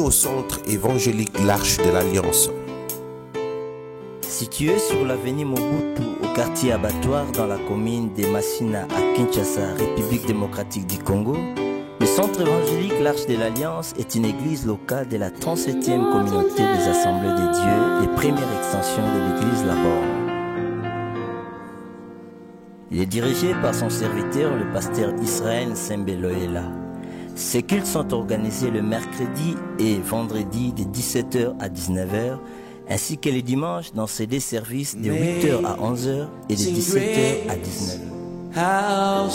au centre évangélique l'Arche de l'Alliance. Situé sur l'avenue Mobutu, au quartier Abattoir, dans la commune de Massina à Kinshasa, République démocratique du Congo, le centre évangélique l'Arche de l'Alliance est une église locale de la 37e communauté des Assemblées de Dieu et première extension de l'église La Borne. Il est dirigé par son serviteur, le pasteur Israël Sembeloela. Ces cultes sont organisés le mercredi et vendredi de 17h à 19h, ainsi que les dimanches dans ces deux services de 8h à 11h et de 17h à 19h.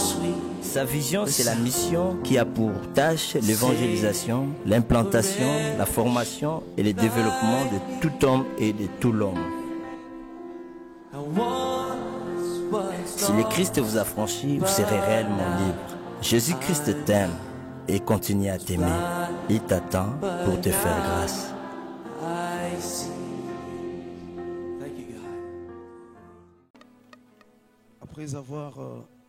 Sa vision, c'est la mission qui a pour tâche l'évangélisation, l'implantation, la formation et le développement de tout homme et de tout l'homme. Si le Christ vous a franchi, vous serez réellement libre. Jésus-Christ t'aime et continue à t'aimer. Il t'attend pour te faire grâce. Après avoir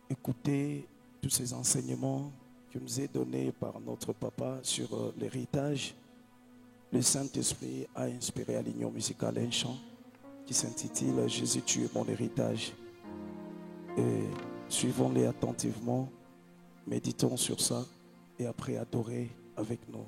écouté tous ces enseignements que nous est donnés par notre papa sur l'héritage, le Saint-Esprit a inspiré à l'Union musicale un chant qui s'intitule « Jésus, tu es mon héritage ». Et suivons-les attentivement, méditons sur ça et après adorer avec nous.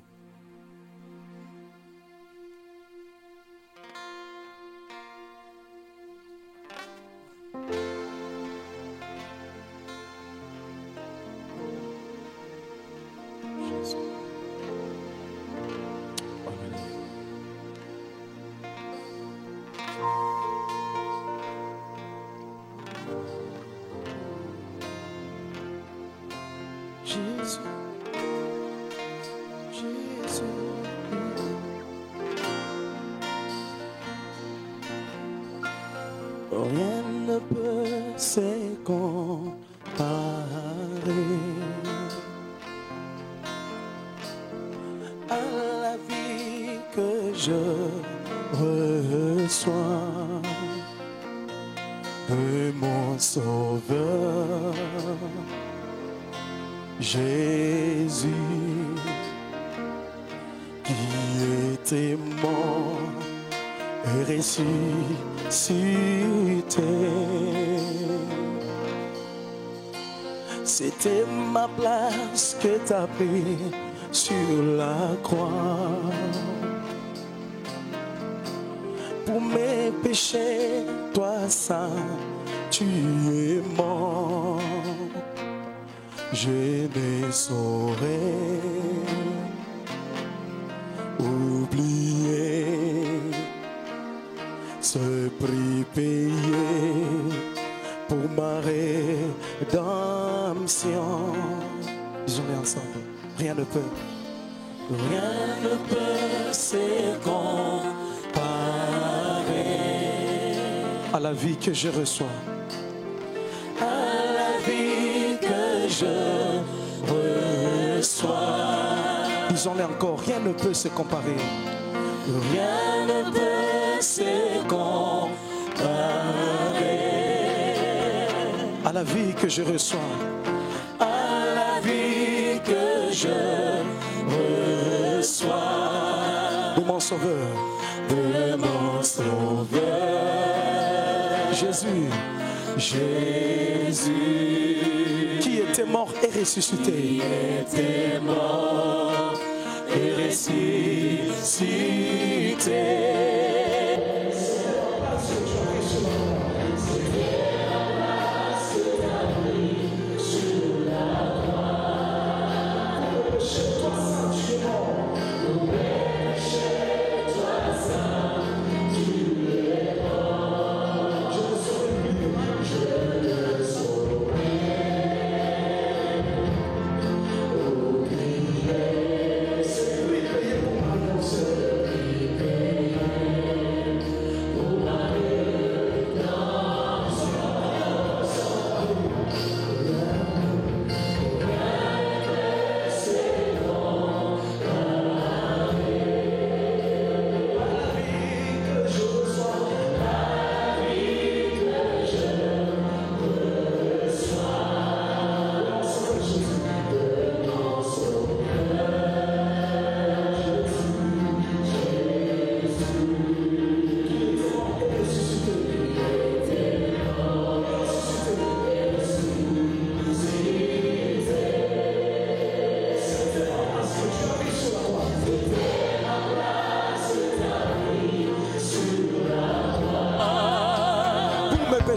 Jésus, Jésus, rien ne peut se comparer à la vie que je reçois de mon Sauveur. Jésus, qui était mort et ressuscité, c'était ma place que t'as pris sur la croix. Pour mes péchés, toi ça, tu es mort. Je ne saurais oublier ce prix payé pour ma rédemption. Disons-le ensemble, rien ne peut se comparer à la vie que je reçois. Je reçois. Disons-le encore, rien ne peut se comparer. Rien ne peut se comparer à la vie que je reçois. À la vie que je reçois de mon Sauveur. De mon Sauveur. Jésus, Jésus. Qui était mort et ressuscité. Qui était mort et ressuscité.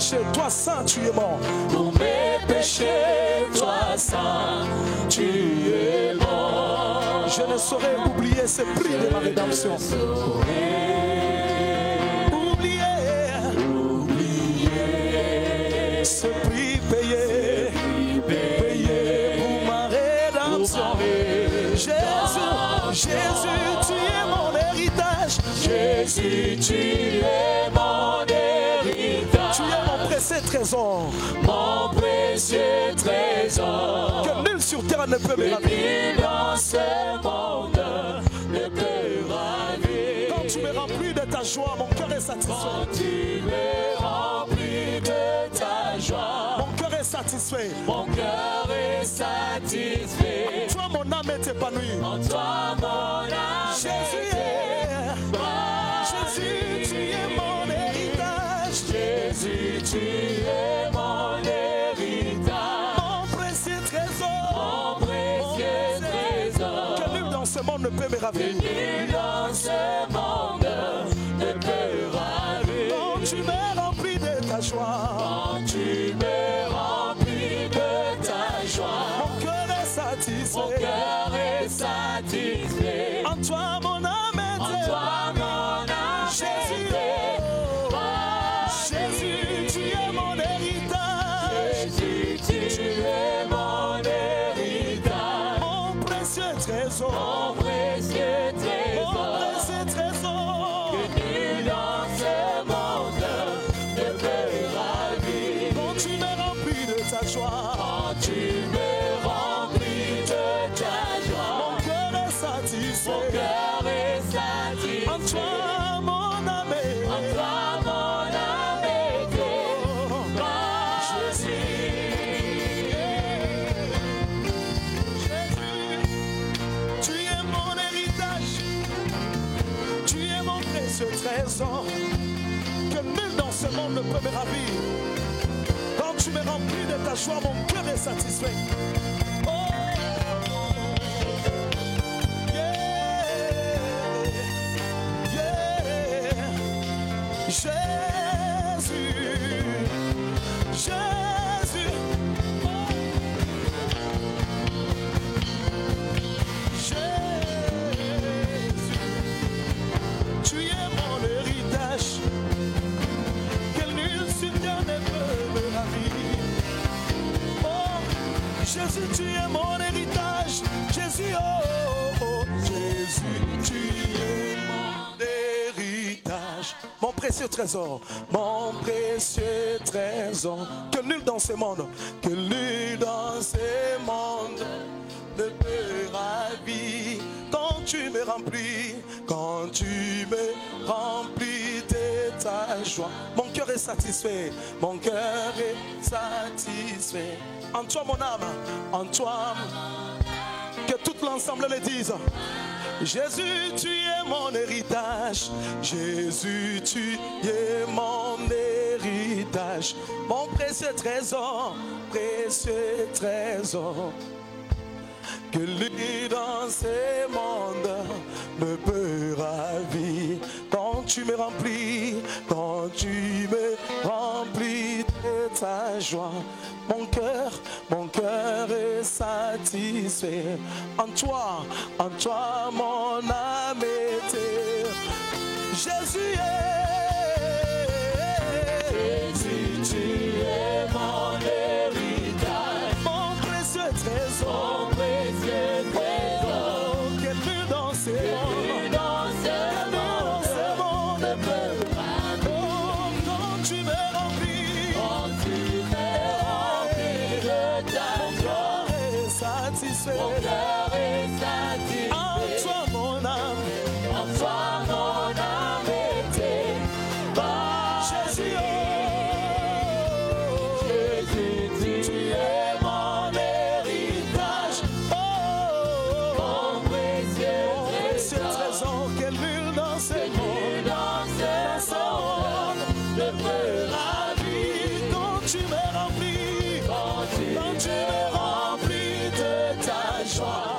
péchés, toi saint, tu es mort. Pour mes péchés, toi saint, tu es mort. Je ne saurais oublier ce prix de ma rédemption. Oublier ce prix payé pour ma rédemption. Jésus, tu es mon héritage. Jésus, tu es mon héritage. Tu es mon précieux trésor. Mon précieux trésor. Que nul sur terre ne peut me ravir. Nul dans ce monde ne peut ravir. Quand tu me remplis de ta joie, mon cœur est satisfait. Quand tu me remplis de ta joie, mon cœur est satisfait. Mon cœur est satisfait. Toi, mon âme est épanouie. En toi, mon âme Jésus, tu es mon héritage. Jésus, tu es mon héritage. Mon précieux trésor. Mon précieux trésor. Que nul dans ce monde ne peut me ravir. Nul dans ce monde ne peut ravir. Quand tu me remplis de ta joie. Quand tu me remplis de ta joie. Mon cœur est satisfait. Mon cœur est satisfait. En toi, mon âme est en toi, mon âme Jésus, Jésus, tu es mon héritage. Jésus, tu es mon héritage. Mon précieux trésor. Mon précieux trésor. Mon précieux trésor. Que nul dans ce monde ne peut ravir. Quand tu me remplis de ta joie. Quand tu me remplis de ta joie. Mon cœur est satisfait. Mon cœur est satisfait. En toi, mon âme est. En toi, mon âme est Jésus, tu es mon héritage. Tu es mon précieux trésor. Que nul dans ce monde ne peut me ravir. Quand tu me remplis de ta joie, mon cœur est satisfait. Oh, yeah, yeah. Jésus, Jésus, oh. Jésus, tu es mon héritage. Que nul sur terre ne peut me ravir. Oh, Jésus, tu es mon héritage. Jésus, oh, oh, Jésus, tu es mon héritage. Mon précieux trésor, mon précieux trésor. Que nul dans ce monde, que nul dans ce monde ne peut ravir. Quand tu me remplis, quand tu me remplis de ta joie, mon cœur est satisfait, mon cœur est satisfait. En toi mon âme, en toi, que tout l'ensemble le dise. Jésus, tu es mon héritage. Jésus, tu es mon héritage. Mon précieux trésor, précieux trésor. Que lui dans ces mondes me peut ravir. Quand tu me remplis, quand tu me remplis de ta joie, mon cœur est satisfait. En toi, mon âme était. Jésus Jésus, tu es mon héritage. mon précieux trésor. Mon précieux trésor. Que nul dans ces mondes, Nul dans ce monde ne peut ravir. oh, quand tu me remplis, Quand tu me remplis de ta joie, est satisfait. mon cœur est satisfait. En toi mon âme, En toi, mon âme était bas. Jésus, Jésus, tu es mon héritage. oh, Mon précieux précieux trésor. trésor. Que nul dans ce Nul monde dans ce monde ne peut ravir. Quand tu me remplis, Quand tu quand tu me remplis de ta joie,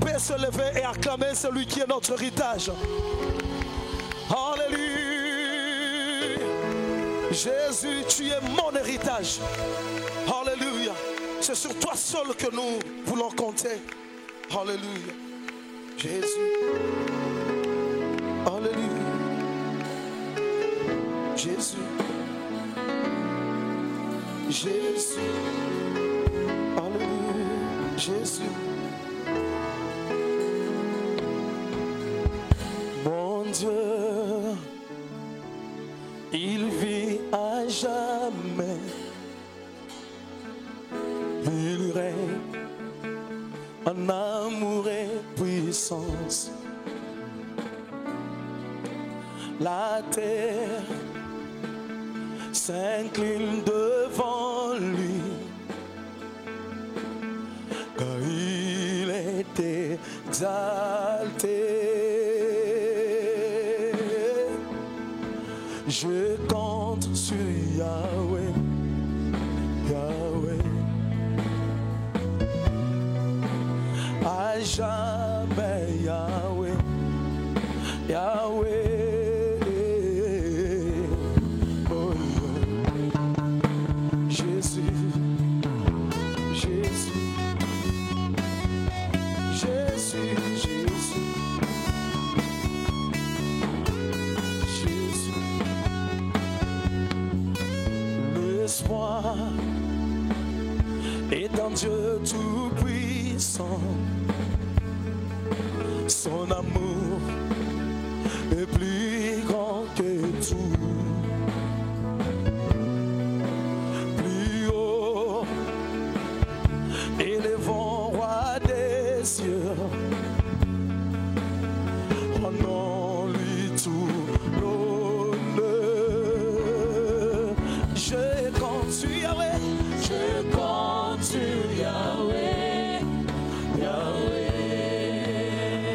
peut se lever et acclamer celui qui est notre héritage. Alléluia. Jésus, tu es mon héritage. Alléluia. C'est sur toi seul que nous voulons compter. Alléluia. Jésus. Alléluia. Jésus. Jésus. Alléluia. Jésus. Mon Dieu, il vit à jamais. Il règne en amour et puissance. La terre s'incline devant lui, car il est exalté. Je compte sur Yahweh, Yahweh, à jamais Yahweh, Yahweh. Oh, Jésus, Jésus, Jésus, Jésus. L'espoir est en Dieu tout-puissant. Son amour est plus grand que tout. Plus haut, élevons roi des cieux. Rendons-lui tout l'honneur. Je compte sur Yahweh, je compte sur Yahweh, Yahweh.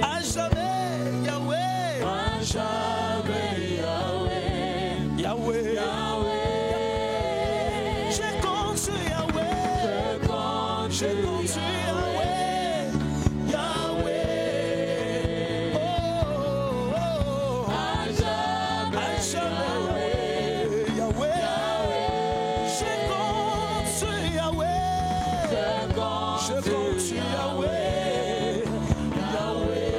À jamais Yahweh, à jamais Yahweh, Yahweh, Yahweh. Je compte sur Yahweh, je compte sur Yahweh, Yahweh. Oh, oh, oh. À jamais Yahweh, Yahweh. Je compte sur Yahweh, Yahweh,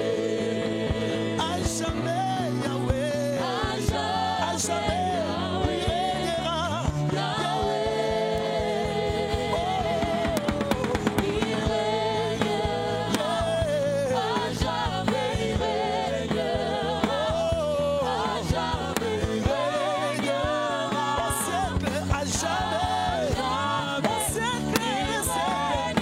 à jamais Yahweh, à jamais il régnera, Yahweh, oh, il régnera, à jamais il régnera, à jamais il régnera, au siècle, à jamais, au siècle des siècles.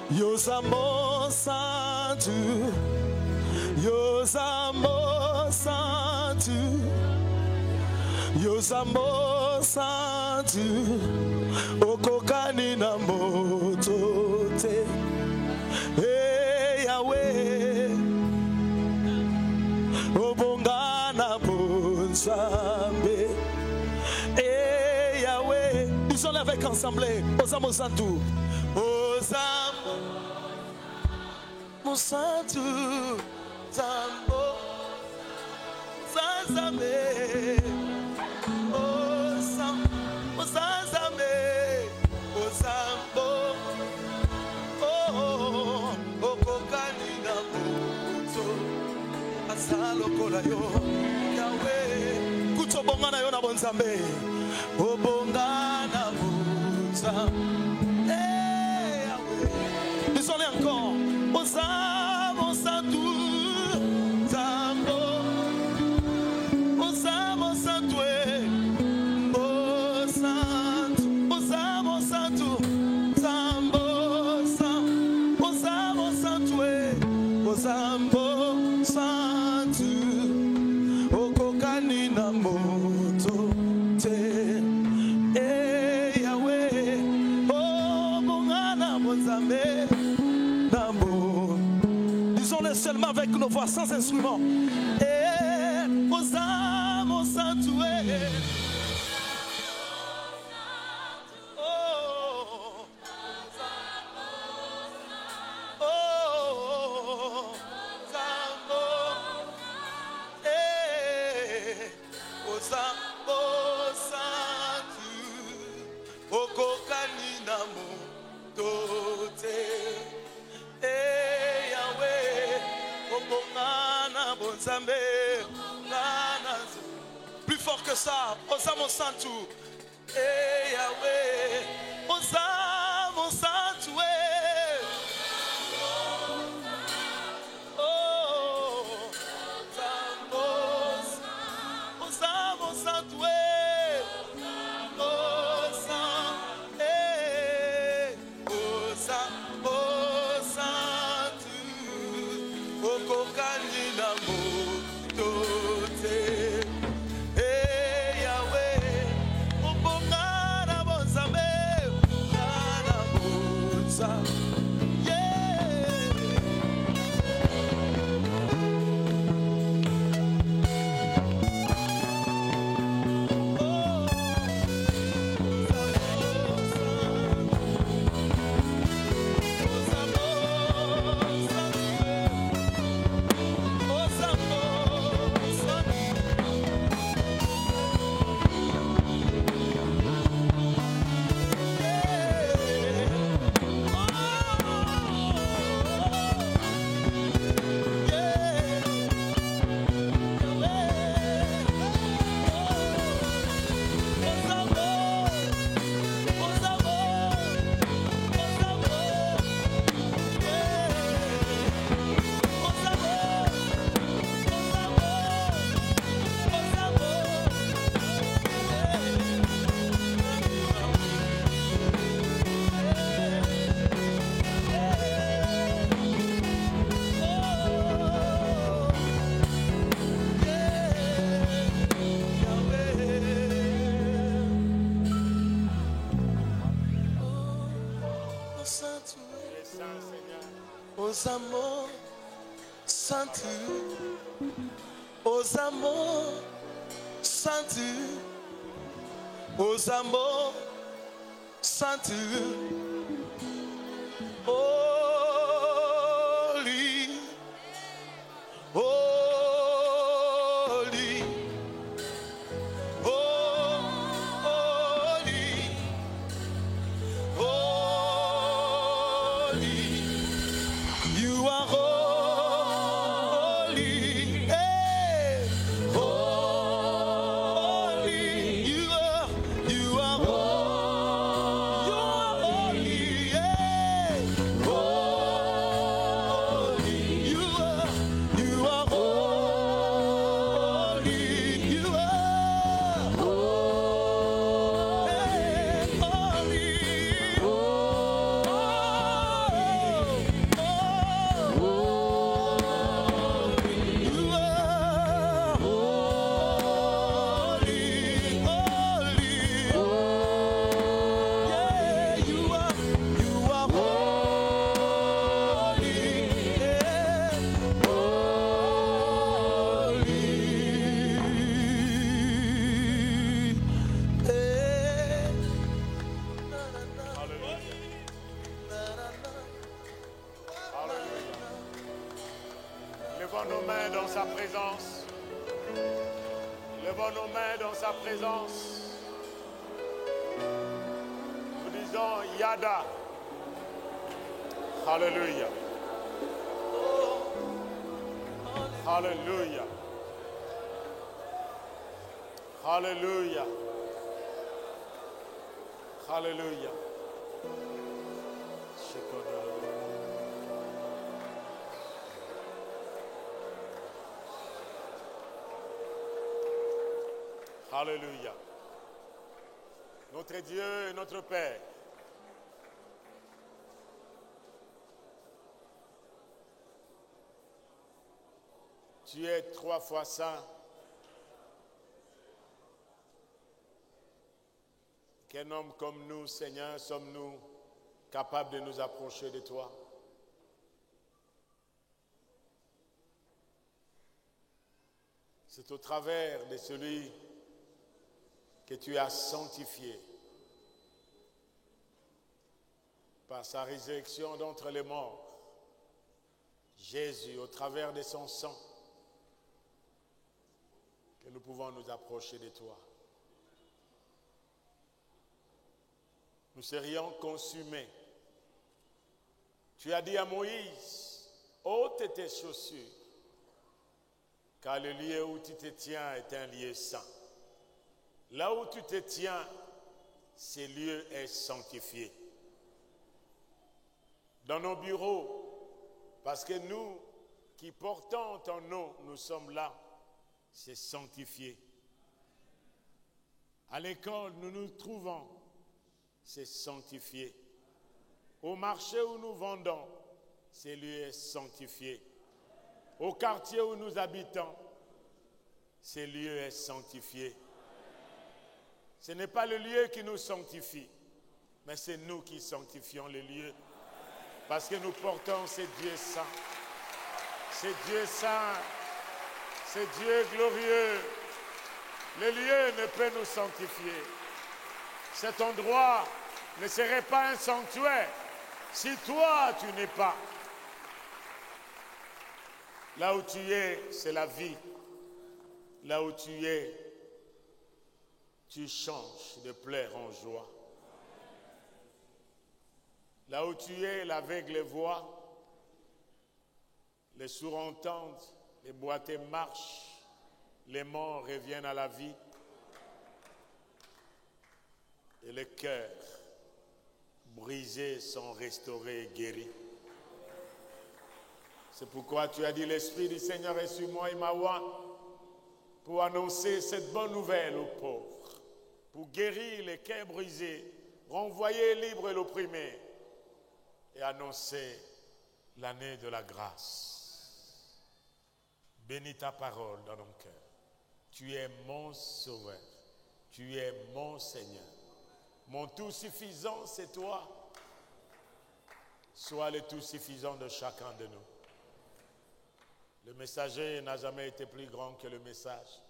Yosamo Santu, Yosamo Santu, Yosamo Santu, Okokani na motote, hey Yahweh, Obongana Bonsambe, hey Yahweh. Nous sommes avec ensemble, Osamo Santu, Osamo Santu, Disons-le encore. Disons-le seulement avec nos voix sans instrument. Plus fort que ça, Osamo Santu. Eh Yahweh, Osamo Santu. Oh, Osamo Santu. Osamo Santu, Osamo Santu, Osamo Santu, holy, holy, holy, holy. You are holy, hey, holy. You are holy, hey, holy. You are holy, you are holy, hey, holy. Levons nos mains dans sa présence. Levons nos mains dans sa présence. Nous disons Yada. Alléluia. Alléluia. Alléluia. Alléluia. Alléluia. Notre Dieu et notre Père, tu es 3 fois saint. Qu'un homme comme nous, Seigneur, sommes-nous capables de nous approcher de toi? C'est au travers de celui que tu as sanctifié par sa résurrection d'entre les morts. Jésus, au travers de son sang, que nous pouvons nous approcher de toi. Nous serions consumés. Tu as dit à Moïse, ôte tes chaussures, car le lieu où tu te tiens est un lieu saint. Là où tu te tiens, ce lieu est sanctifié. Dans nos bureaux, parce que nous qui portons ton nom, nous sommes là, c'est sanctifié. À l'école, nous nous trouvons, c'est sanctifié. Au marché où nous vendons, ce lieu est sanctifié. Au quartier où nous habitons, ce lieu est sanctifié. Ce n'est pas le lieu qui nous sanctifie, mais c'est nous qui sanctifions le lieu. Parce que nous portons ce Dieu saint. Ce Dieu saint, ce Dieu glorieux. Le lieu ne peut nous sanctifier. Cet endroit ne serait pas un sanctuaire si toi tu n'es pas. Là où tu es, c'est la vie. Là où tu es, tu changes de pleurs en joie. Là où tu es, l'aveugle voit, les sourds entendent, les boiteux marchent, les morts reviennent à la vie et les cœurs brisés sont restaurés et guéris. C'est pourquoi tu as dit, l'Esprit du Seigneur est sur moi, il m'a oint pour annoncer cette bonne nouvelle aux pauvres, pour guérir les cœurs brisés, renvoyer libre l'opprimé et annoncer l'année de la grâce. Bénis ta parole dans nos cœurs. Tu es mon sauveur, tu es mon Seigneur. Mon tout suffisant, c'est toi. Sois le tout suffisant de chacun de nous. Le messager n'a jamais été plus grand que le message.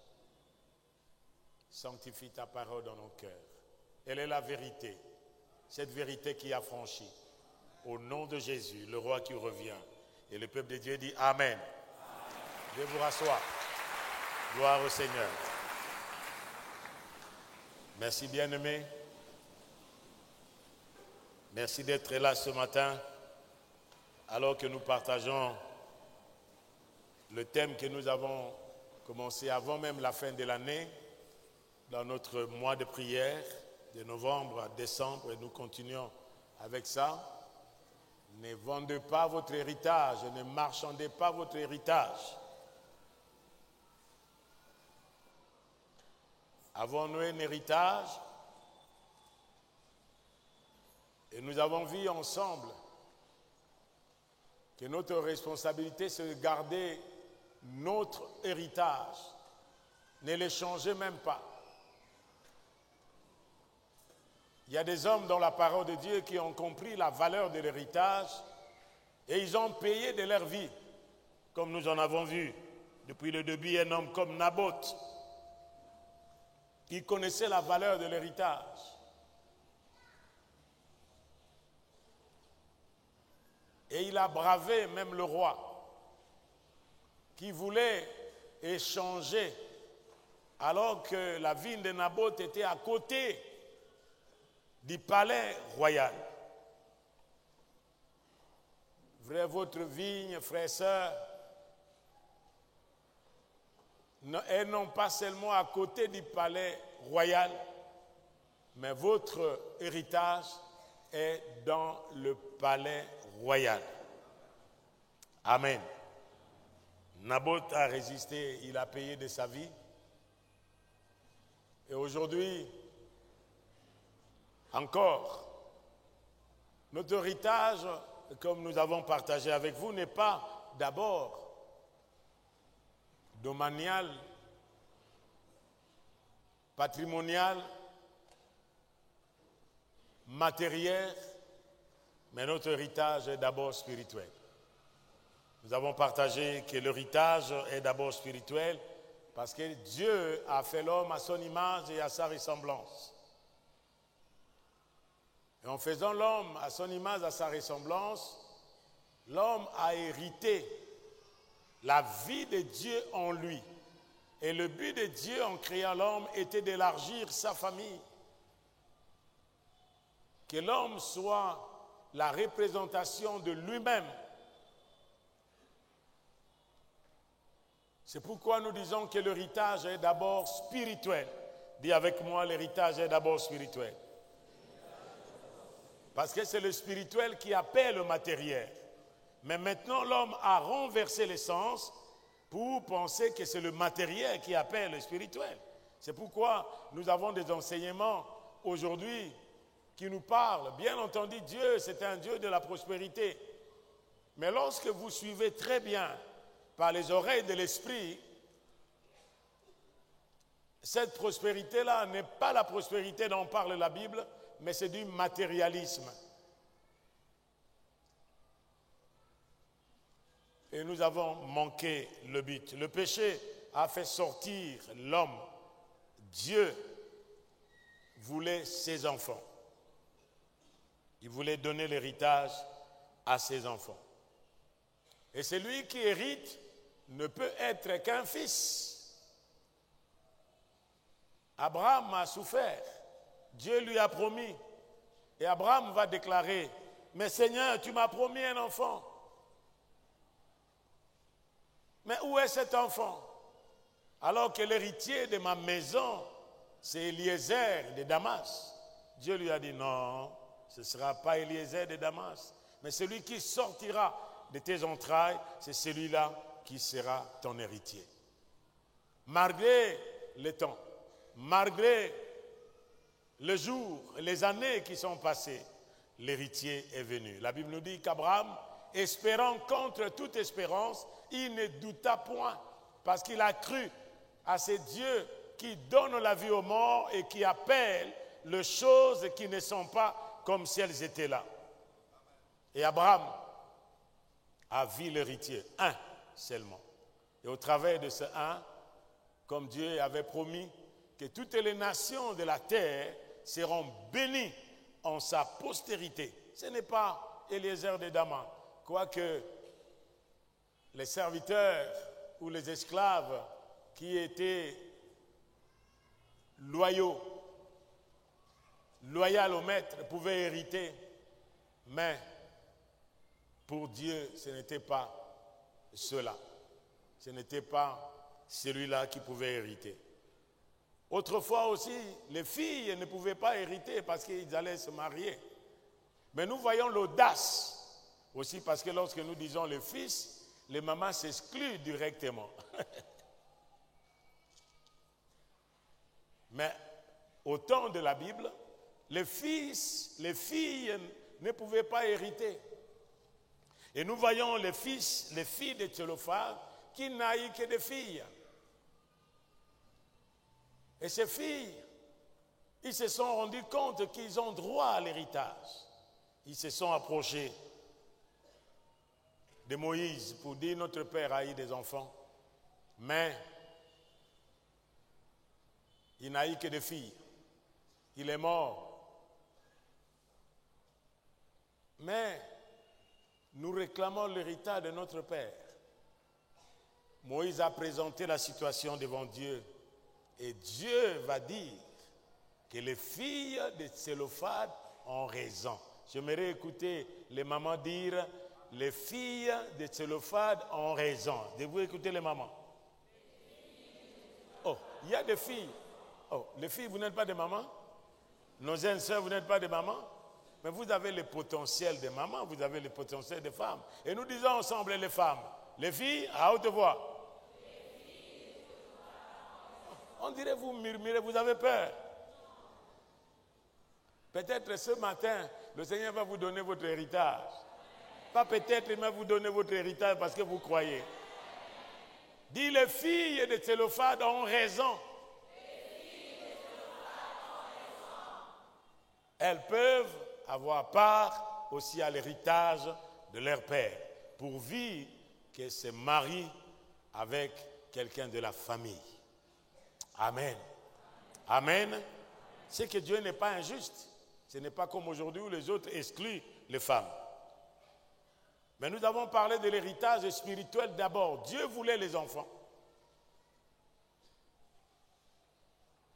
Sanctifie ta parole dans nos cœurs. Elle est la vérité. Cette vérité qui affranchit. Au nom de Jésus, le roi qui revient. Et le peuple de Dieu dit Amen. Je vais vous rasseoir. Gloire au Seigneur. Merci bien-aimés. Merci d'être là ce matin, alors que nous partageons le thème que nous avons commencé avant même la fin de l'année, dans notre mois de prière, de novembre à décembre, et nous continuons avec ça. Ne vendez pas votre héritage, ne marchandez pas votre héritage. Avons-nous un héritage? Et nous avons vu ensemble que notre responsabilité, c'est de garder notre héritage, ne le changer même pas. Il y a des hommes dans la parole de Dieu qui ont compris la valeur de l'héritage et ils ont payé de leur vie, comme nous en avons vu depuis le début, un homme comme Naboth, qui connaissait la valeur de l'héritage. Et il a bravé même le roi, qui voulait échanger alors que la vigne de Naboth était à côté du palais royal. Vrai, votre vigne, frères et sœurs, elles n'ont pas seulement à côté du palais royal, mais votre héritage est dans le palais royal. Amen. Naboth a résisté, il a payé de sa vie. Et aujourd'hui, encore, notre héritage, comme nous avons partagé avec vous, n'est pas d'abord domanial, patrimonial, matériel, mais notre héritage est d'abord spirituel. Nous avons partagé que l'héritage est d'abord spirituel parce que Dieu a fait l'homme à son image et à sa ressemblance. Et en faisant l'homme à son image, à sa ressemblance, l'homme a hérité la vie de Dieu en lui. Et le but de Dieu en créant l'homme était d'élargir sa famille. Que l'homme soit la représentation de lui-même. C'est pourquoi nous disons que l'héritage est d'abord spirituel. Dis avec moi, l'héritage est d'abord spirituel. Parce que c'est le spirituel qui appelle le matériel. Mais maintenant, l'homme a renversé l'essence pour penser que c'est le matériel qui appelle le spirituel. C'est pourquoi nous avons des enseignements aujourd'hui qui nous parlent. Bien entendu, Dieu, c'est un Dieu de la prospérité. Mais lorsque vous suivez très bien par les oreilles de l'esprit, cette prospérité-là n'est pas la prospérité dont parle la Bible, mais c'est du matérialisme. Et nous avons manqué le but. Le péché a fait sortir l'homme. Dieu voulait ses enfants. Il voulait donner l'héritage à ses enfants. Et celui qui hérite ne peut être qu'un fils. Abraham a souffert. Dieu lui a promis. Et Abraham va déclarer, « Mais Seigneur, tu m'as promis un enfant. Mais où est cet enfant? Alors que l'héritier de ma maison, c'est Eliezer de Damas. » Dieu lui a dit, « Non, ce ne sera pas Eliezer de Damas, mais celui qui sortira de tes entrailles, c'est celui-là qui sera ton héritier. » Malgré le temps, malgré le jour, les années qui sont passées, l'héritier est venu. La Bible nous dit qu'Abraham, espérant contre toute espérance, il ne douta point, parce qu'il a cru à ce Dieu qui donne la vie aux morts et qui appelle les choses qui ne sont pas comme si elles étaient là. Et Abraham a vu l'héritier, un seulement. Et au travers de ce un, comme Dieu avait promis que toutes les nations de la terre seront bénies en sa postérité. Ce n'est pas Eliezer de Damas, quoique les serviteurs ou les esclaves qui étaient loyaux au maître pouvaient hériter, mais pour Dieu, ce n'était pas cela. Ce n'était pas celui-là qui pouvait hériter. Autrefois aussi, les filles ne pouvaient pas hériter parce qu'ils allaient se marier. Mais nous voyons l'audace aussi parce que lorsque nous disons le fils, les mamans s'excluent directement. Mais au temps de la Bible, les filles ne pouvaient pas hériter. Et nous voyons les filles de Thélophane qui n'aillent que des filles. Et ces filles, ils se sont rendus compte qu'ils ont droit à l'héritage. Ils se sont approchés de Moïse pour dire notre père a eu des enfants, mais il n'a eu que des filles. Il est mort. Mais nous réclamons l'héritage de notre père. Moïse a présenté la situation devant Dieu Et Dieu va dire que les filles de Tsélophade ont raison. J'aimerais écouter les mamans dire, les filles de Tsélophade ont raison. Devez-vous écouter les mamans? Oh, il y a des filles. Oh, les filles, vous n'êtes pas des mamans? Nos jeunes sœurs, vous n'êtes pas des mamans? Mais vous avez le potentiel des mamans, vous avez le potentiel des femmes. Et nous disons ensemble les femmes, les filles, à haute voix. On dirait vous murmurez, vous avez peur. Peut-être ce matin, le Seigneur va vous donner votre héritage. Pas peut-être, il va vous donner votre héritage parce que vous croyez. Dis, les filles de Tsélophade ont raison. Elles peuvent avoir part aussi à l'héritage de leur père, pourvu qu'elles se marient avec quelqu'un de la famille. Amen. Amen. C'est que Dieu n'est pas injuste. Ce n'est pas comme aujourd'hui où les autres excluent les femmes. Mais nous avons parlé de l'héritage spirituel d'abord. Dieu voulait les enfants.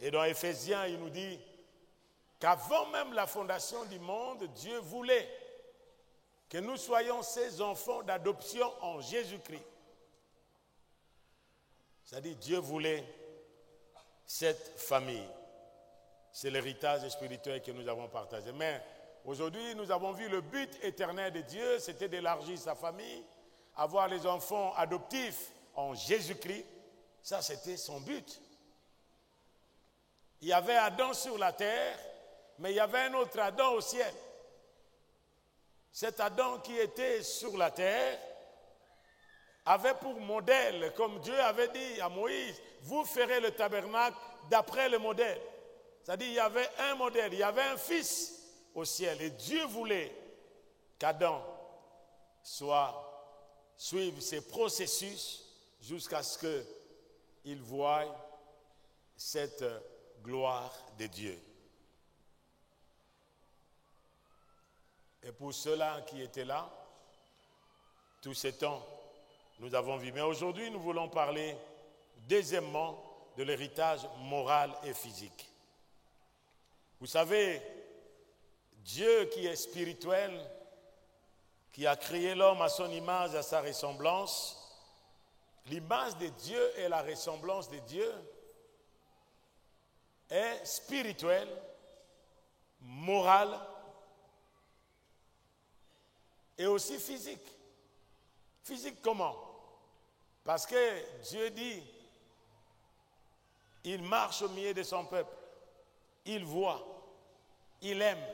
Et dans Éphésiens, il nous dit qu'avant même la fondation du monde, Dieu voulait que nous soyons ses enfants d'adoption en Jésus-Christ. C'est-à-dire Dieu voulait cette famille. C'est l'héritage spirituel que nous avons partagé. Mais aujourd'hui, nous avons vu le but éternel de Dieu, c'était d'élargir sa famille, avoir les enfants adoptifs en Jésus-Christ. Ça, c'était son but. Il y avait Adam sur la terre, mais il y avait un autre Adam au ciel. Cet Adam qui était sur la terre avait pour modèle, comme Dieu avait dit à Moïse, vous ferez le tabernacle d'après le modèle. C'est-à-dire il y avait un modèle, il y avait un fils au ciel. Et Dieu voulait qu'Adam suive ces processus jusqu'à ce qu'il voie cette gloire de Dieu. Et pour ceux-là qui étaient là, tout ce temps, nous avons vu. Mais aujourd'hui, nous voulons parler deuxièmement de l'héritage moral et physique. Vous savez, Dieu qui est spirituel, qui a créé l'homme à son image, à sa ressemblance, l'image de Dieu et la ressemblance de Dieu est spirituelle, morale et aussi physique. Physique comment? Parce que Dieu dit, il marche au milieu de son peuple, il voit, il aime.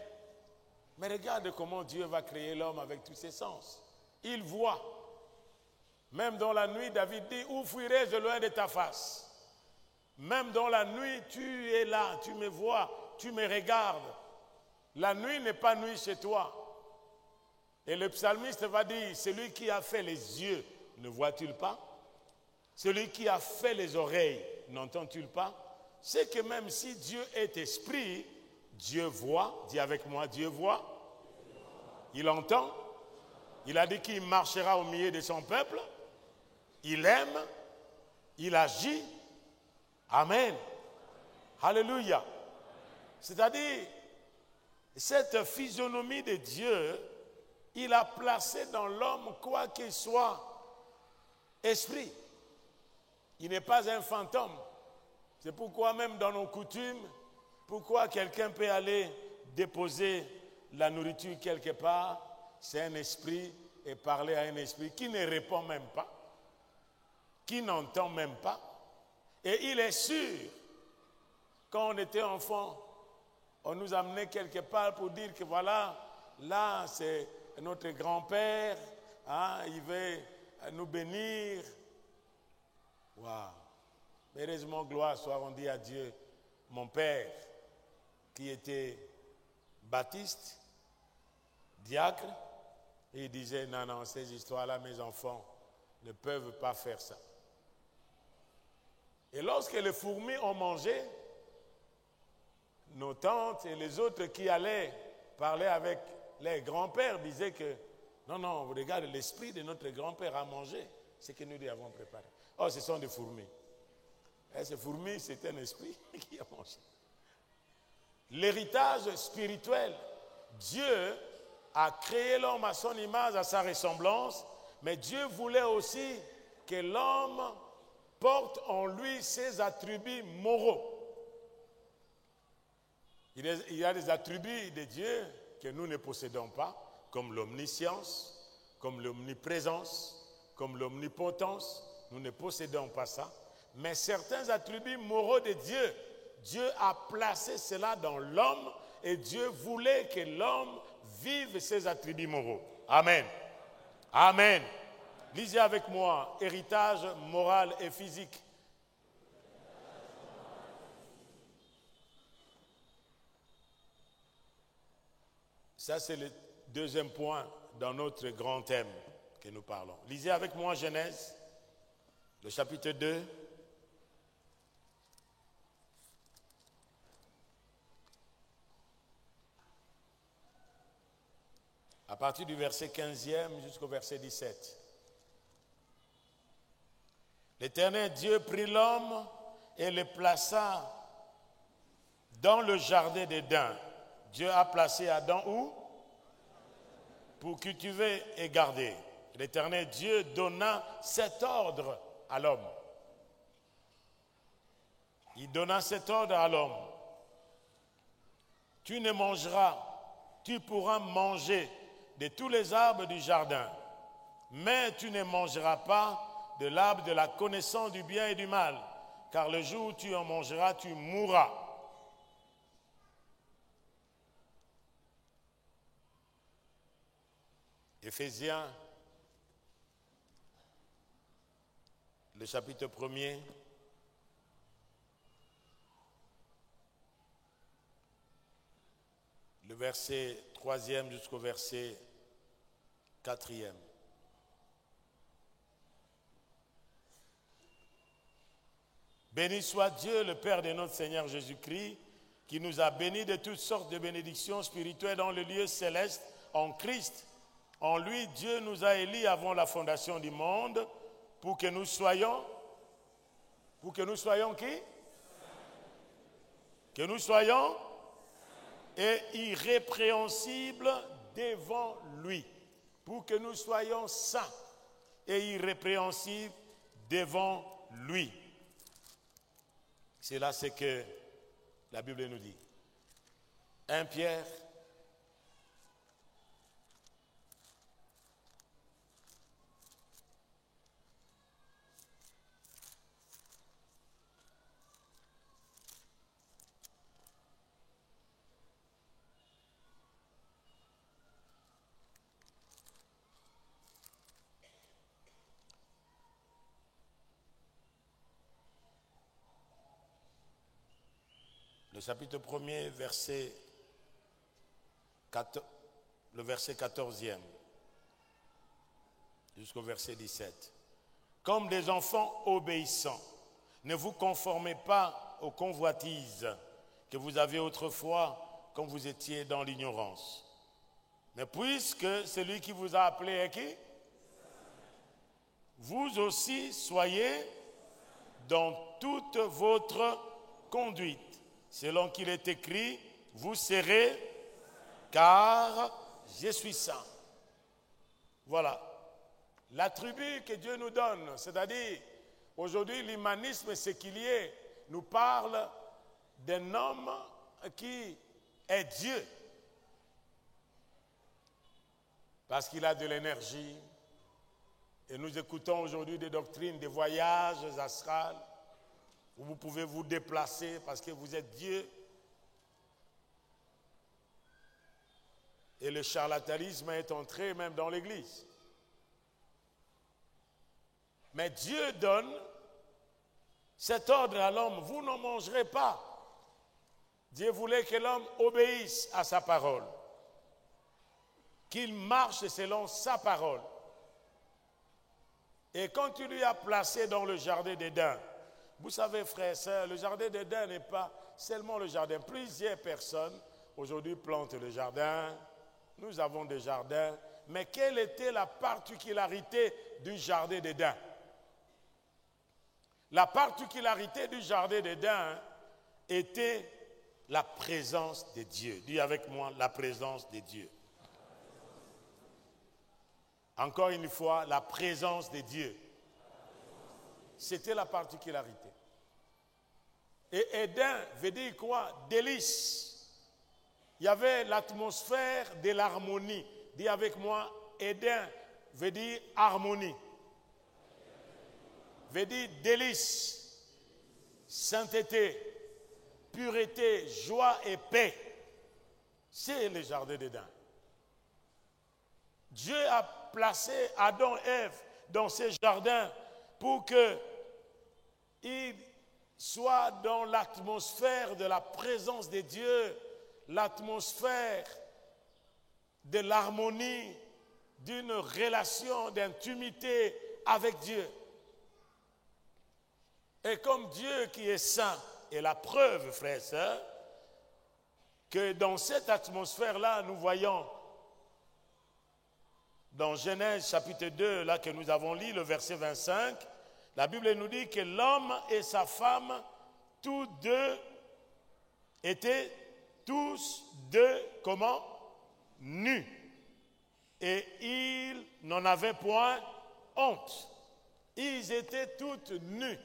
Mais regarde comment Dieu va créer l'homme avec tous ses sens. Il voit. Même dans la nuit, David dit, où fuirai-je loin de ta face? Même dans la nuit, tu es là, tu me vois, tu me regardes. La nuit n'est pas nuit chez toi. Et le psalmiste va dire, celui qui a fait les yeux, ne voit-il pas? Celui qui a fait les oreilles, n'entend-il pas? C'est que même si Dieu est esprit, Dieu voit, dis avec moi, Dieu voit, il entend, il a dit qu'il marchera au milieu de son peuple, il aime, il agit, amen, alléluia. C'est-à-dire, cette physionomie de Dieu, il a placé dans l'homme, quoi qu'il soit, esprit. Il n'est pas un fantôme. C'est pourquoi même dans nos coutumes, pourquoi quelqu'un peut aller déposer la nourriture quelque part, c'est un esprit, et parler à un esprit qui ne répond même pas, qui n'entend même pas. Et il est sûr, quand on était enfant, on nous amenait quelque part pour dire que voilà, là c'est notre grand-père, hein, il veut nous bénir. Waouh! Heureusement, gloire soit rendue à Dieu. Mon père, qui était baptiste, diacre, et il disait, non, ces histoires-là, mes enfants ne peuvent pas faire ça. Et lorsque les fourmis ont mangé, nos tantes et les autres qui allaient parler avec les grands-pères disaient que, non, regarde, l'esprit de notre grand-père a mangé ce que nous lui avons préparé. Oh, ce sont des fourmis. Ces fourmis, c'est un esprit qui a mangé. L'héritage spirituel. Dieu a créé l'homme à son image, à sa ressemblance, mais Dieu voulait aussi que l'homme porte en lui ses attributs moraux. Il y a des attributs de Dieu que nous ne possédons pas, comme l'omniscience, comme l'omniprésence, comme l'omnipotence. Nous ne possédons pas ça. Mais certains attributs moraux de Dieu, Dieu a placé cela dans l'homme et Dieu voulait que l'homme vive ses attributs moraux. Amen. Amen. Lisez avec moi, héritage moral et physique. Ça, c'est le deuxième point dans notre grand thème que nous parlons. Lisez avec moi Genèse, le chapitre 2. À partir du verset 15e jusqu'au verset 17. L'Éternel Dieu prit l'homme et le plaça dans le jardin d'Éden. Dieu a placé Adam où? Pour cultiver et garder. L'Éternel Dieu donna cet ordre à l'homme. Il donna cet ordre à l'homme. Tu ne mangeras, tu pourras manger de tous les arbres du jardin, mais tu ne mangeras pas de l'arbre de la connaissance du bien et du mal, car le jour où tu en mangeras, tu mourras. Éphésiens, le chapitre 1er, le verset 3e jusqu'au verset 4e. Béni soit Dieu, le Père de notre Seigneur Jésus-Christ, qui nous a bénis de toutes sortes de bénédictions spirituelles dans le lieu céleste en Christ. En lui, Dieu nous a élus avant la fondation du monde pour que nous soyons qui? Que nous soyons et irrépréhensibles devant lui. Pour que nous soyons saints et irrépréhensibles devant lui. C'est là ce que la Bible nous dit. 1 Pierre, le chapitre 1er, le verset 14e, jusqu'au verset 17. Comme des enfants obéissants, ne vous conformez pas aux convoitises que vous aviez autrefois quand vous étiez dans l'ignorance. Mais puisque celui qui vous a appelé est qui? Vous aussi soyez dans toute votre conduite. Selon qu'il est écrit, vous serez, car je suis saint. Voilà. L'attribut que Dieu nous donne, c'est-à-dire, aujourd'hui, l'humanisme séculier nous parle d'un homme qui est Dieu. Parce qu'il a de l'énergie. Et nous écoutons aujourd'hui des doctrines, des voyages astrales, où vous pouvez vous déplacer parce que vous êtes Dieu. Et le charlatanisme est entré même dans l'Église. Mais Dieu donne cet ordre à l'homme, vous n'en mangerez pas. Dieu voulait que l'homme obéisse à sa parole, qu'il marche selon sa parole. Et quand tu lui as placé dans le jardin d'Éden, vous savez, frères et sœurs, le jardin d'Éden n'est pas seulement le jardin. Plusieurs personnes aujourd'hui plantent le jardin. Nous avons des jardins. Mais quelle était la particularité du jardin d'Éden? La particularité du jardin d'Éden était la présence de Dieu. Dis avec moi, la présence de Dieu. Encore une fois, la présence de Dieu. C'était la particularité. Et Éden veut dire quoi? Délice. Il y avait l'atmosphère de l'harmonie. Dis avec moi, Éden veut dire harmonie. Veut dire délice, sainteté, pureté, joie et paix. C'est le jardin d'Éden. Dieu a placé Adam et Ève dans ce jardin pour qu'ils soient dans l'atmosphère de la présence de Dieu, l'atmosphère de l'harmonie, d'une relation d'intimité avec Dieu. Et comme Dieu qui est saint, est la preuve, frères et sœurs, que dans cette atmosphère-là, nous voyons dans Genèse chapitre 2, là que nous avons lu, le verset 25, la Bible nous dit que l'homme et sa femme, tous deux, étaient tous deux, comment? Nus. Et ils n'en avaient point honte. Ils étaient tous nus.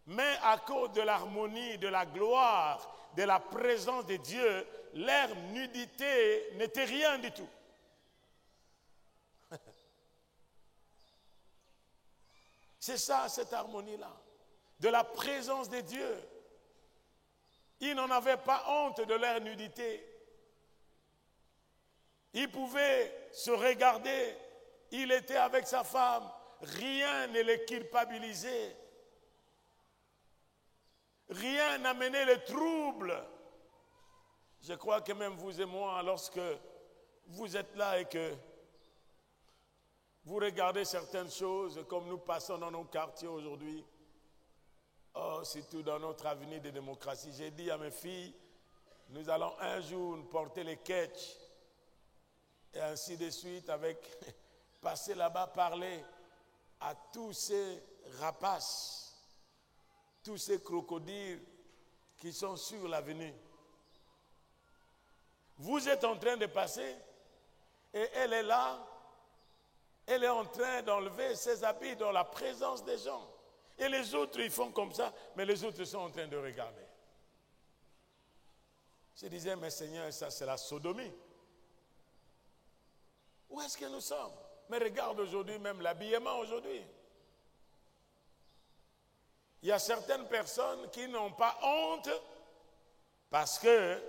Mais à cause de l'harmonie, de la gloire, de la présence de Dieu, leur nudité n'était rien du tout. C'est ça, cette harmonie-là, de la présence de Dieu. Ils n'en avaient pas honte de leur nudité. Ils pouvaient se regarder. Il était avec sa femme. Rien ne les culpabilisait. Rien n'amenait le trouble. Je crois que même vous et moi, lorsque vous êtes là et que vous regardez certaines choses comme nous passons dans nos quartiers aujourd'hui, oh, surtout dans notre avenir de démocratie, j'ai dit à mes filles, nous allons un jour porter les ketchs et ainsi de suite, avec passer là-bas, parler à tous ces rapaces, tous ces crocodiles qui sont sur l'avenue. Vous êtes en train de passer et elle est là, elle est en train d'enlever ses habits dans la présence des gens. Et les autres, ils font comme ça, mais les autres sont en train de regarder. Je disais, mais Seigneur, ça c'est la sodomie. Où est-ce que nous sommes? Mais regarde aujourd'hui, même l'habillement aujourd'hui. Il y a certaines personnes qui n'ont pas honte parce que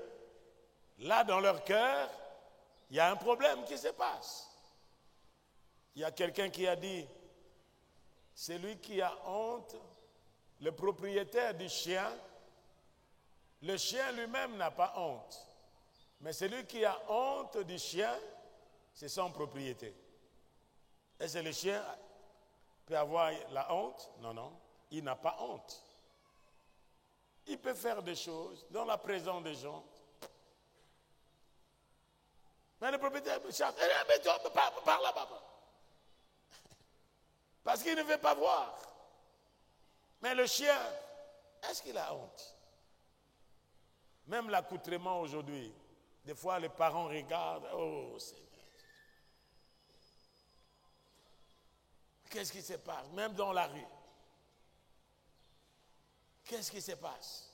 là, dans leur cœur, il y a un problème qui se passe. Il y a quelqu'un qui a dit, celui qui a honte, le propriétaire du chien, le chien lui-même n'a pas honte. Mais celui qui a honte du chien, c'est son propriété. Est-ce que le chien peut avoir la honte? Non, non. Il n'a pas honte. Il peut faire des choses dans la présence des gens. Mais le propriétaire me chante, par là-bas. Parce qu'il ne veut pas voir. Mais le chien, est-ce qu'il a honte? Même l'accoutrement aujourd'hui, des fois les parents regardent, oh Seigneur. Qu'est-ce qui se passe? Même dans la rue. Qu'est-ce qui se passe?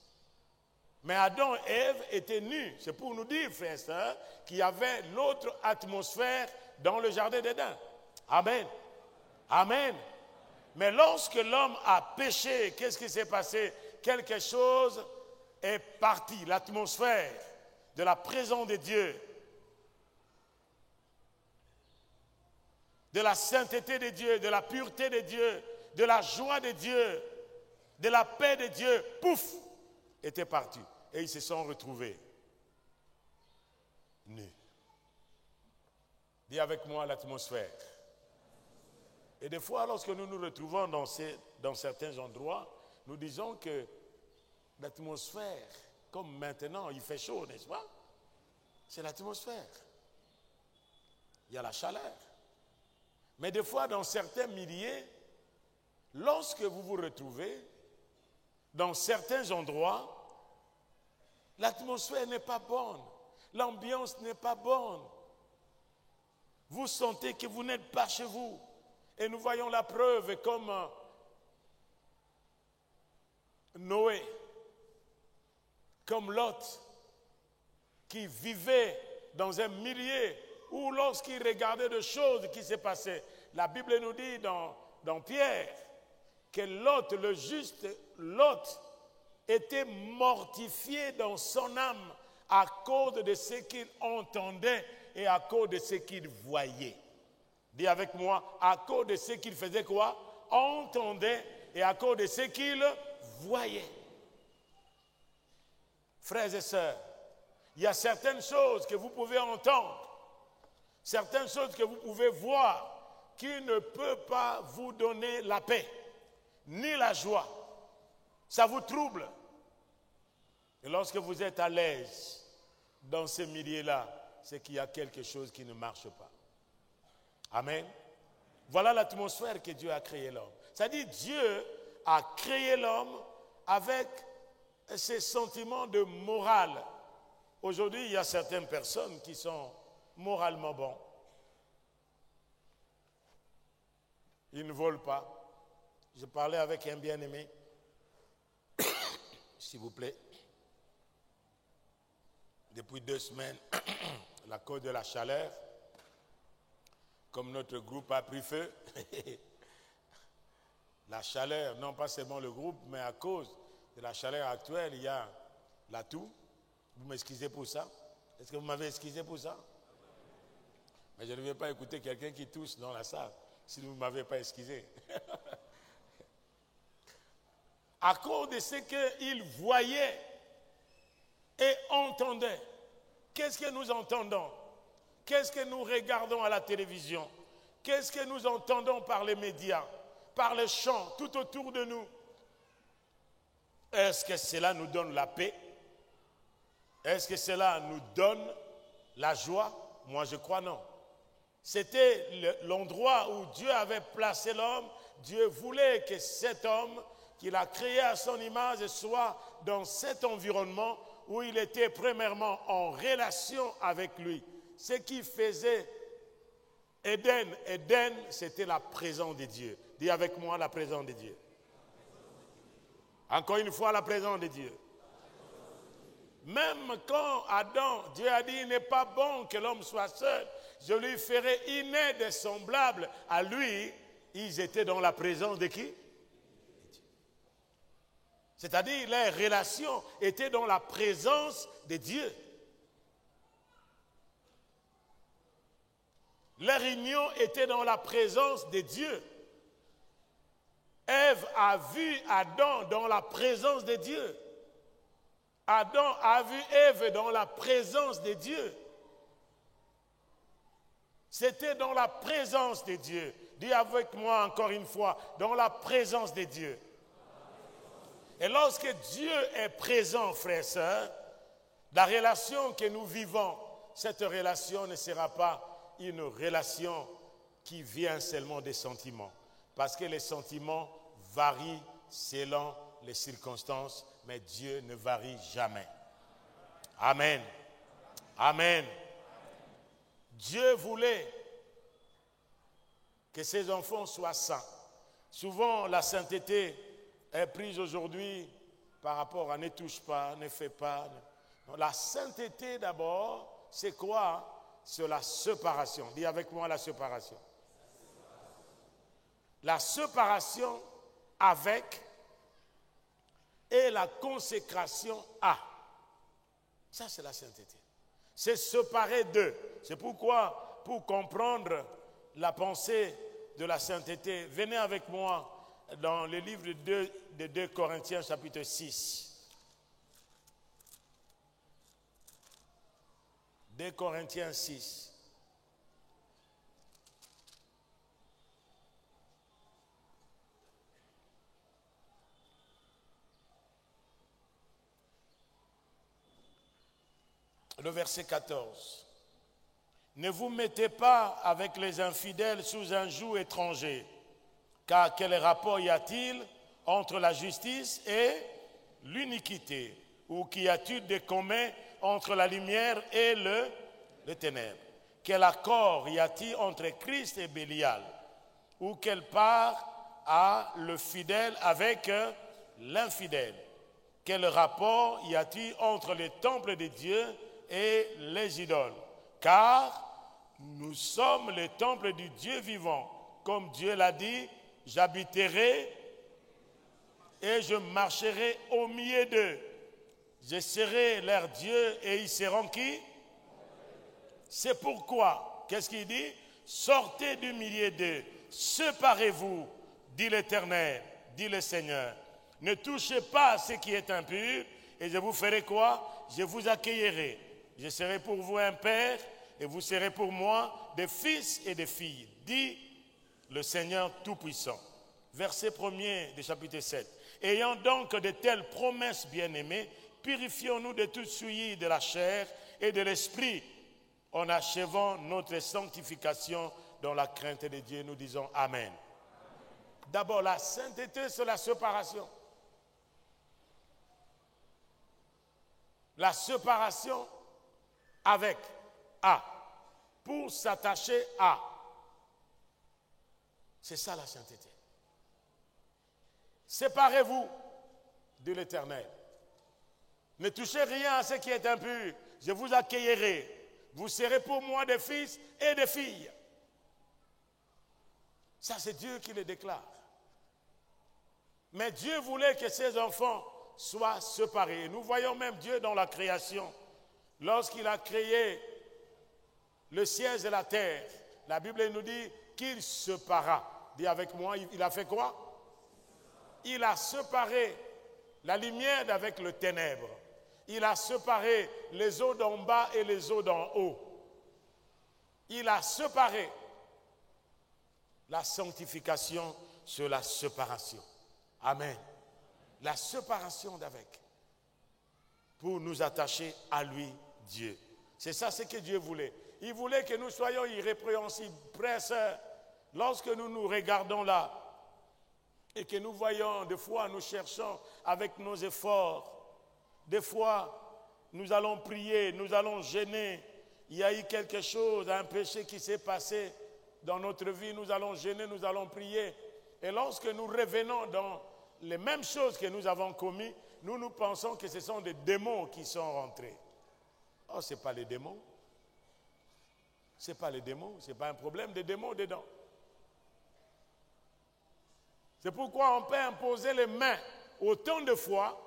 Mais Adam et Ève étaient nus. C'est pour nous dire, frères et sœurs, qu'il y avait l'autre atmosphère dans le jardin d'Éden. Amen. Amen. Mais lorsque l'homme a péché, qu'est-ce qui s'est passé? Quelque chose est parti. L'atmosphère de la présence de Dieu, de la sainteté de Dieu, de la pureté de Dieu, de la joie de Dieu, de la paix de Dieu, pouf, était parti. Et ils se sont retrouvés nus. Dis avec moi l'atmosphère. Et des fois, lorsque nous nous retrouvons dans certains endroits, nous disons que l'atmosphère, comme maintenant, il fait chaud, n'est-ce pas? C'est l'atmosphère. Il y a la chaleur. Mais des fois, dans certains milieux, lorsque vous vous retrouvez dans certains endroits, l'atmosphère n'est pas bonne, l'ambiance n'est pas bonne. Vous sentez que vous n'êtes pas chez vous. Et nous voyons la preuve comme Noé, comme Lot, qui vivait dans un milieu où lorsqu'il regardait des choses qui se passaient, la Bible nous dit dans Pierre que Lot, le juste Lot, était mortifié dans son âme à cause de ce qu'il entendait et à cause de ce qu'il voyait. Dis avec moi, à cause de ce qu'il faisait quoi? Entendait et à cause de ce qu'il voyait. Frères et sœurs, il y a certaines choses que vous pouvez entendre, certaines choses que vous pouvez voir qui ne peuvent pas vous donner la paix, ni la joie. Ça vous trouble. Et lorsque vous êtes à l'aise dans ce milieu-là, c'est qu'il y a quelque chose qui ne marche pas. Amen. Voilà l'atmosphère que Dieu a créé l'homme. C'est-à-dire Dieu a créé l'homme avec ces sentiments de morale. Aujourd'hui, il y a certaines personnes qui sont moralement bons. Ils ne volent pas. Je parlais avec un bien-aimé. S'il vous plaît. Depuis 2 semaines, à cause de la chaleur, comme notre groupe a pris feu, la chaleur, non pas seulement le groupe, mais à cause de la chaleur actuelle, il y a la toux. Vous m'excusez pour ça? Est-ce que vous m'avez excusé pour ça? Mais je ne vais pas écouter quelqu'un qui tousse dans la salle, si vous ne m'avez pas excusé. À cause de ce qu'il voyait et entendait. Qu'est-ce que nous entendons? Qu'est-ce que nous regardons à la télévision? Qu'est-ce que nous entendons par les médias, par les chants, tout autour de nous? Est-ce que cela nous donne la paix? Est-ce que cela nous donne la joie? Moi, je crois non. C'était l'endroit où Dieu avait placé l'homme. Dieu voulait que cet homme qu'il a créé à son image soit dans cet environnement où il était premièrement en relation avec lui. Ce qui faisait Éden, c'était la présence de Dieu. Dis avec moi la présence de Dieu. Encore une fois, la présence de Dieu. Même quand Adam, Dieu a dit, il n'est pas bon que l'homme soit seul, je lui ferai une aide semblable à lui. Ils étaient dans la présence de qui? C'est-à-dire, les relations étaient dans la présence de Dieu. Les réunions étaient dans la présence de Dieu. Ève a vu Adam dans la présence de Dieu. Adam a vu Ève dans la présence de Dieu. C'était dans la présence de Dieu. Dis avec moi encore une fois, dans la présence de Dieu. Et lorsque Dieu est présent, frères et sœurs, la relation que nous vivons, cette relation ne sera pas une relation qui vient seulement des sentiments. Parce que les sentiments varient selon les circonstances, mais Dieu ne varie jamais. Amen. Amen. Dieu voulait que ses enfants soient saints. Souvent, la sainteté est prise aujourd'hui par rapport à ne touche pas, ne fait pas. Non, la sainteté d'abord, c'est quoi? C'est la séparation. Dis avec moi la séparation. La séparation avec et la consécration à. Ça, c'est la sainteté. C'est séparer d'eux. C'est pourquoi, pour comprendre la pensée de la sainteté, venez avec moi dans le livre de 2 Corinthiens, chapitre 6. 2 Corinthiens 6. Le verset 14. Ne vous mettez pas avec les infidèles sous un joug étranger, Car quel rapport y a-t-il entre la justice et l'iniquité? Ou qu'y a-t-il de commun entre la lumière et le ténèbre? Quel accord y a-t-il entre Christ et Bélial? Ou quelle part a le fidèle avec l'infidèle? Quel rapport y a-t-il entre les temples de Dieu et les idoles? Car nous sommes les temples du Dieu vivant. Comme Dieu l'a dit, j'habiterai et je marcherai au milieu d'eux. Je serai leur Dieu et ils seront qui? C'est pourquoi, qu'est-ce qu'il dit? Sortez du milieu d'eux, séparez-vous, dit l'Éternel, dit le Seigneur. Ne touchez pas à ce qui est impur, et je vous ferai quoi? Je vous accueillerai. Je serai pour vous un père, et vous serez pour moi des fils et des filles, dit le Seigneur Tout-Puissant. Verset 1er du chapitre 7. Ayant donc de telles promesses bien-aimées, purifions-nous de toute souillie de la chair et de l'esprit, en achevant notre sanctification dans la crainte de Dieu. Nous disons Amen. D'abord, la sainteté, c'est la séparation. La séparation avec A, pour s'attacher à. C'est ça la sainteté. Séparez-vous de l'Éternel. Ne touchez rien à ce qui est impur. Je vous accueillerai. Vous serez pour moi des fils et des filles. Ça, c'est Dieu qui le déclare. Mais Dieu voulait que ses enfants soient séparés. Nous voyons même Dieu dans la création. Lorsqu'il a créé le ciel et la terre, la Bible nous dit qu'il sépara. Dis avec moi, il a fait quoi? Il a séparé la lumière d'avec le ténèbre. Il a séparé les eaux d'en bas et les eaux d'en haut. Il a séparé la sanctification sur la séparation. Amen. La séparation d'avec. Pour nous attacher à lui, Dieu. C'est ça ce que Dieu voulait. Il voulait que nous soyons irrépréhensibles. Frères, sœurs, lorsque nous nous regardons là, et que nous voyons, des fois nous cherchons avec nos efforts, des fois nous allons prier, nous allons gêner, il y a eu quelque chose, un péché qui s'est passé dans notre vie, nous allons gêner, nous allons prier. Et lorsque nous revenons dans les mêmes choses que nous avons commises, nous pensons que ce sont des démons qui sont rentrés. Oh, ce n'est pas les démons. Ce n'est pas les démons, ce n'est pas un problème de démons dedans. C'est pourquoi on peut imposer les mains autant de fois,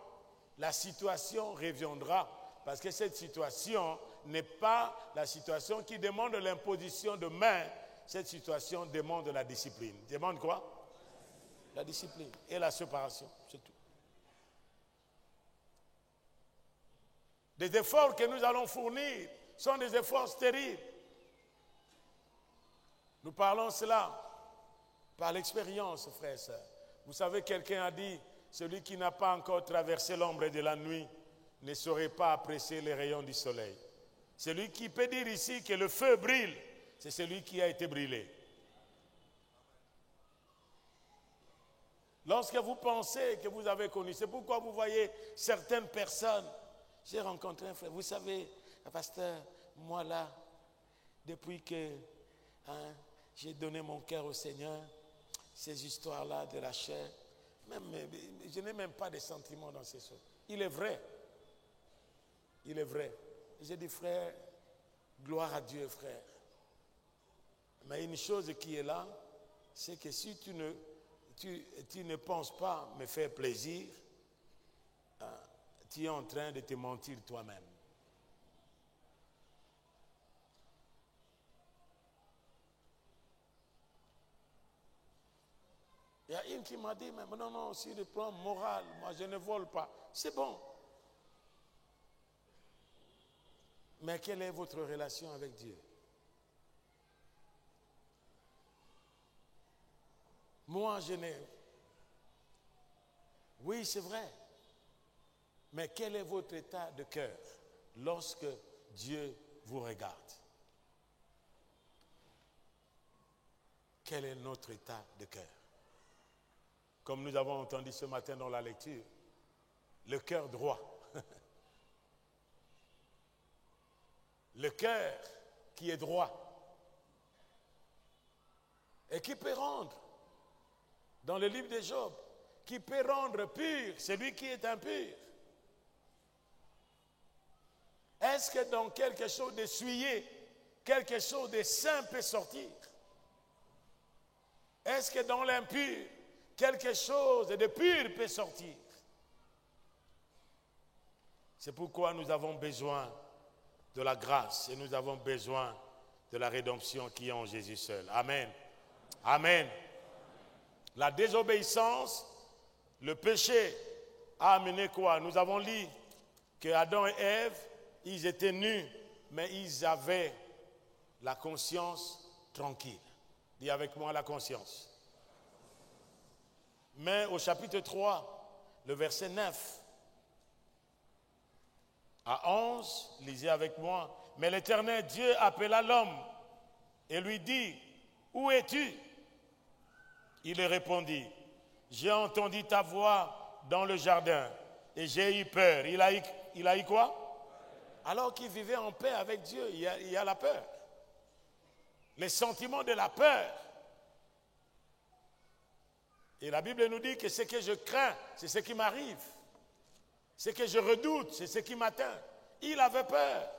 la situation reviendra. Parce que cette situation n'est pas la situation qui demande l'imposition de mains. Cette situation demande la discipline. Demande quoi? La discipline et la séparation, c'est tout. Des efforts que nous allons fournir sont des efforts stériles. Nous parlons cela par l'expérience, frères et sœurs. Vous savez, quelqu'un a dit, celui qui n'a pas encore traversé l'ombre de la nuit ne saurait pas apprécier les rayons du soleil. Celui qui peut dire ici que le feu brille, c'est celui qui a été brûlé. Lorsque vous pensez que vous avez connu, c'est pourquoi vous voyez certaines personnes. J'ai rencontré un frère, vous savez, pasteur, moi là, depuis que j'ai donné mon cœur au Seigneur, ces histoires-là de la chair, je n'ai même pas de sentiments dans ces choses. Il est vrai. Il est vrai. J'ai dit, frère, gloire à Dieu, frère. Mais une chose qui est là, c'est que si tu ne penses pas me faire plaisir, tu es en train de te mentir toi-même. Il y a une qui m'a dit, mais non, sur le plan moral, moi je ne vole pas. C'est bon. Mais quelle est votre relation avec Dieu? Moi, je n'ai... Oui, c'est vrai. Mais quel est votre état de cœur lorsque Dieu vous regarde? Quel est notre état de cœur? comme nous avons entendu ce matin dans la lecture, le cœur droit. Le cœur qui est droit et qui peut rendre, dans le livre de Job, qui peut rendre pur celui qui est impur. Est-ce que dans quelque chose de souillé, quelque chose de saint peut sortir? Est-ce que dans l'impur, quelque chose de pur peut sortir? C'est pourquoi nous avons besoin de la grâce et nous avons besoin de la rédemption qui est en Jésus seul. Amen. Amen. La désobéissance, le péché a amené quoi? Nous avons lu que Adam et Ève, ils étaient nus, mais ils avaient la conscience tranquille. Dis avec moi la conscience. Mais au chapitre 3, le verset 9 à 11, lisez avec moi. Mais l'Éternel Dieu appela l'homme et lui dit, où es-tu? Il lui répondit, j'ai entendu ta voix dans le jardin et j'ai eu peur. Il a eu quoi? Alors qu'il vivait en paix avec Dieu, il y a la peur. Les sentiments de la peur. Et la Bible nous dit que ce que je crains, c'est ce qui m'arrive. Ce que je redoute, c'est ce qui m'atteint. Il avait peur.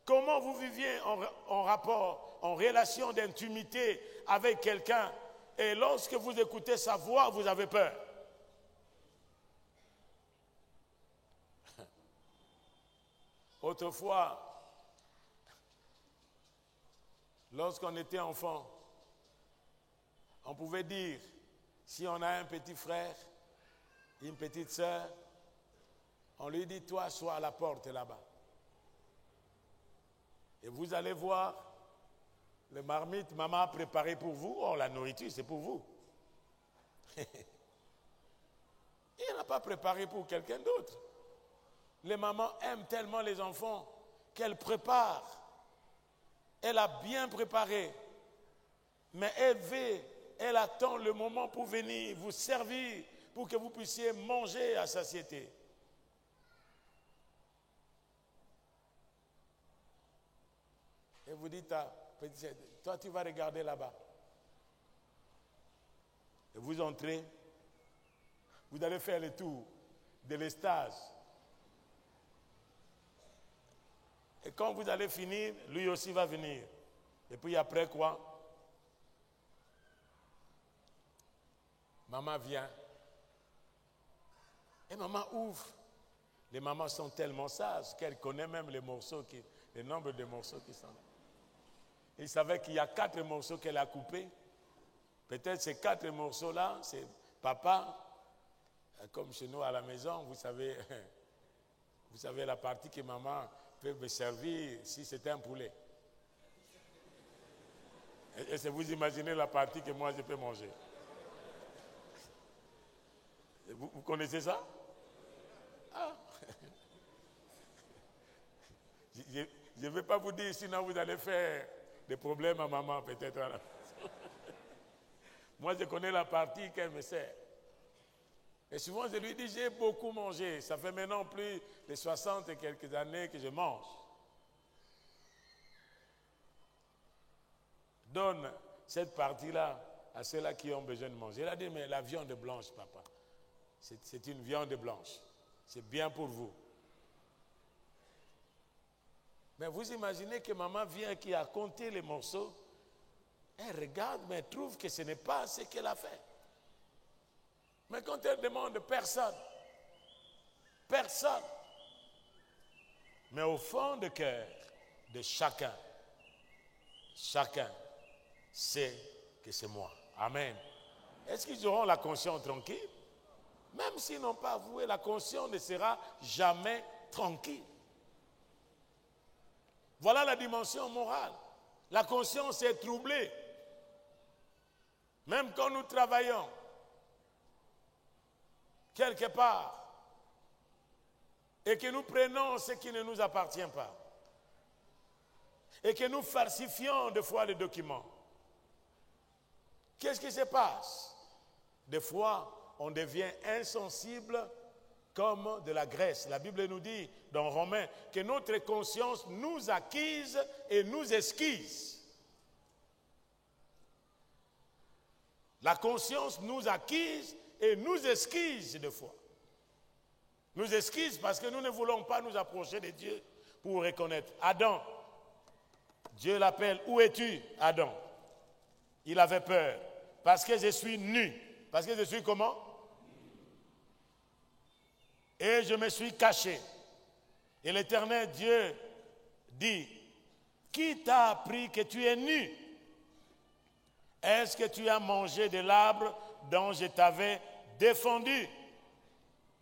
Comment vous viviez en rapport, en relation d'intimité avec quelqu'un et lorsque vous écoutez sa voix, vous avez peur? Autrefois, lorsqu'on était enfant, on pouvait dire, si on a un petit frère, une petite sœur, on lui dit, toi, sois à la porte là-bas. Et vous allez voir, le marmite, maman a préparé pour vous, oh, la nourriture, c'est pour vous. Il n'a pas préparé pour quelqu'un d'autre. Les mamans aiment tellement les enfants qu'elles préparent. Elle a bien préparé, mais elle attend le moment pour venir vous servir, pour que vous puissiez manger à satiété. Et vous dites à petite, toi tu vas regarder là-bas. Et vous entrez, vous allez faire le tour de l'estage. Et quand vous allez finir, lui aussi va venir. Et puis après quoi? Maman vient. Et maman ouvre. Les mamans sont tellement sages qu'elles connaissent même le nombre de morceaux qui sont là. Il savait qu'il y a 4 morceaux qu'elle a coupés. Peut-être ces 4 morceaux-là, c'est papa, comme chez nous à la maison, vous savez la partie que maman peut me servir si c'était un poulet. Et vous imaginez la partie que moi je peux manger. Vous connaissez ça? Ah. Je ne vais pas vous dire, sinon vous allez faire des problèmes à maman peut-être. Moi je connais la partie qu'elle me sert. Et souvent je lui dis, j'ai beaucoup mangé. Ça fait maintenant plus de 60 et quelques années que je mange. Donne cette partie-là à ceux-là qui ont besoin de manger. Elle a dit, mais la viande blanche, papa, c'est une viande blanche. C'est bien pour vous. Mais vous imaginez que maman vient qui a compté les morceaux, elle regarde, mais elle trouve que ce n'est pas ce qu'elle a fait. Mais quand elle demande, personne. Mais au fond du cœur de chacun sait que c'est moi. Amen. Est-ce qu'ils auront la conscience tranquille? Même s'ils n'ont pas avoué, la conscience ne sera jamais tranquille. Voilà la dimension morale. La conscience est troublée. Même quand nous travaillons, quelque part, et que nous prenons ce qui ne nous appartient pas, et que nous falsifions des fois les documents, qu'est-ce qui se passe? Des fois, on devient insensible comme de la graisse. La Bible nous dit dans Romains que notre conscience nous acquise et nous esquisse. La conscience nous acquise et nous esquisse des fois. Nous esquisse parce que nous ne voulons pas nous approcher de Dieu pour reconnaître. Adam, Dieu l'appelle, où es-tu, Adam? Il avait peur parce que je suis nu. Parce que je suis comment? Et je me suis caché. Et l'Éternel Dieu dit, qui t'a appris que tu es nu? Est-ce que tu as mangé de l'arbre dont je t'avais défendu?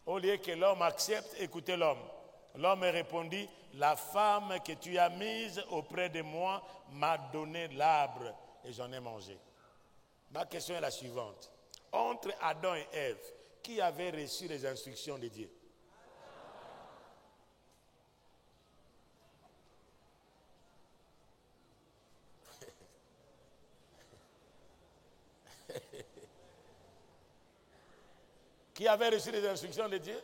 Au lieu que l'homme accepte, écoutez l'homme. L'homme répondit, la femme que tu as mise auprès de moi m'a donné l'arbre et j'en ai mangé. Ma question est la suivante. Entre Adam et Ève, qui avait reçu les instructions de Dieu? Qui avait reçu les instructions de Dieu?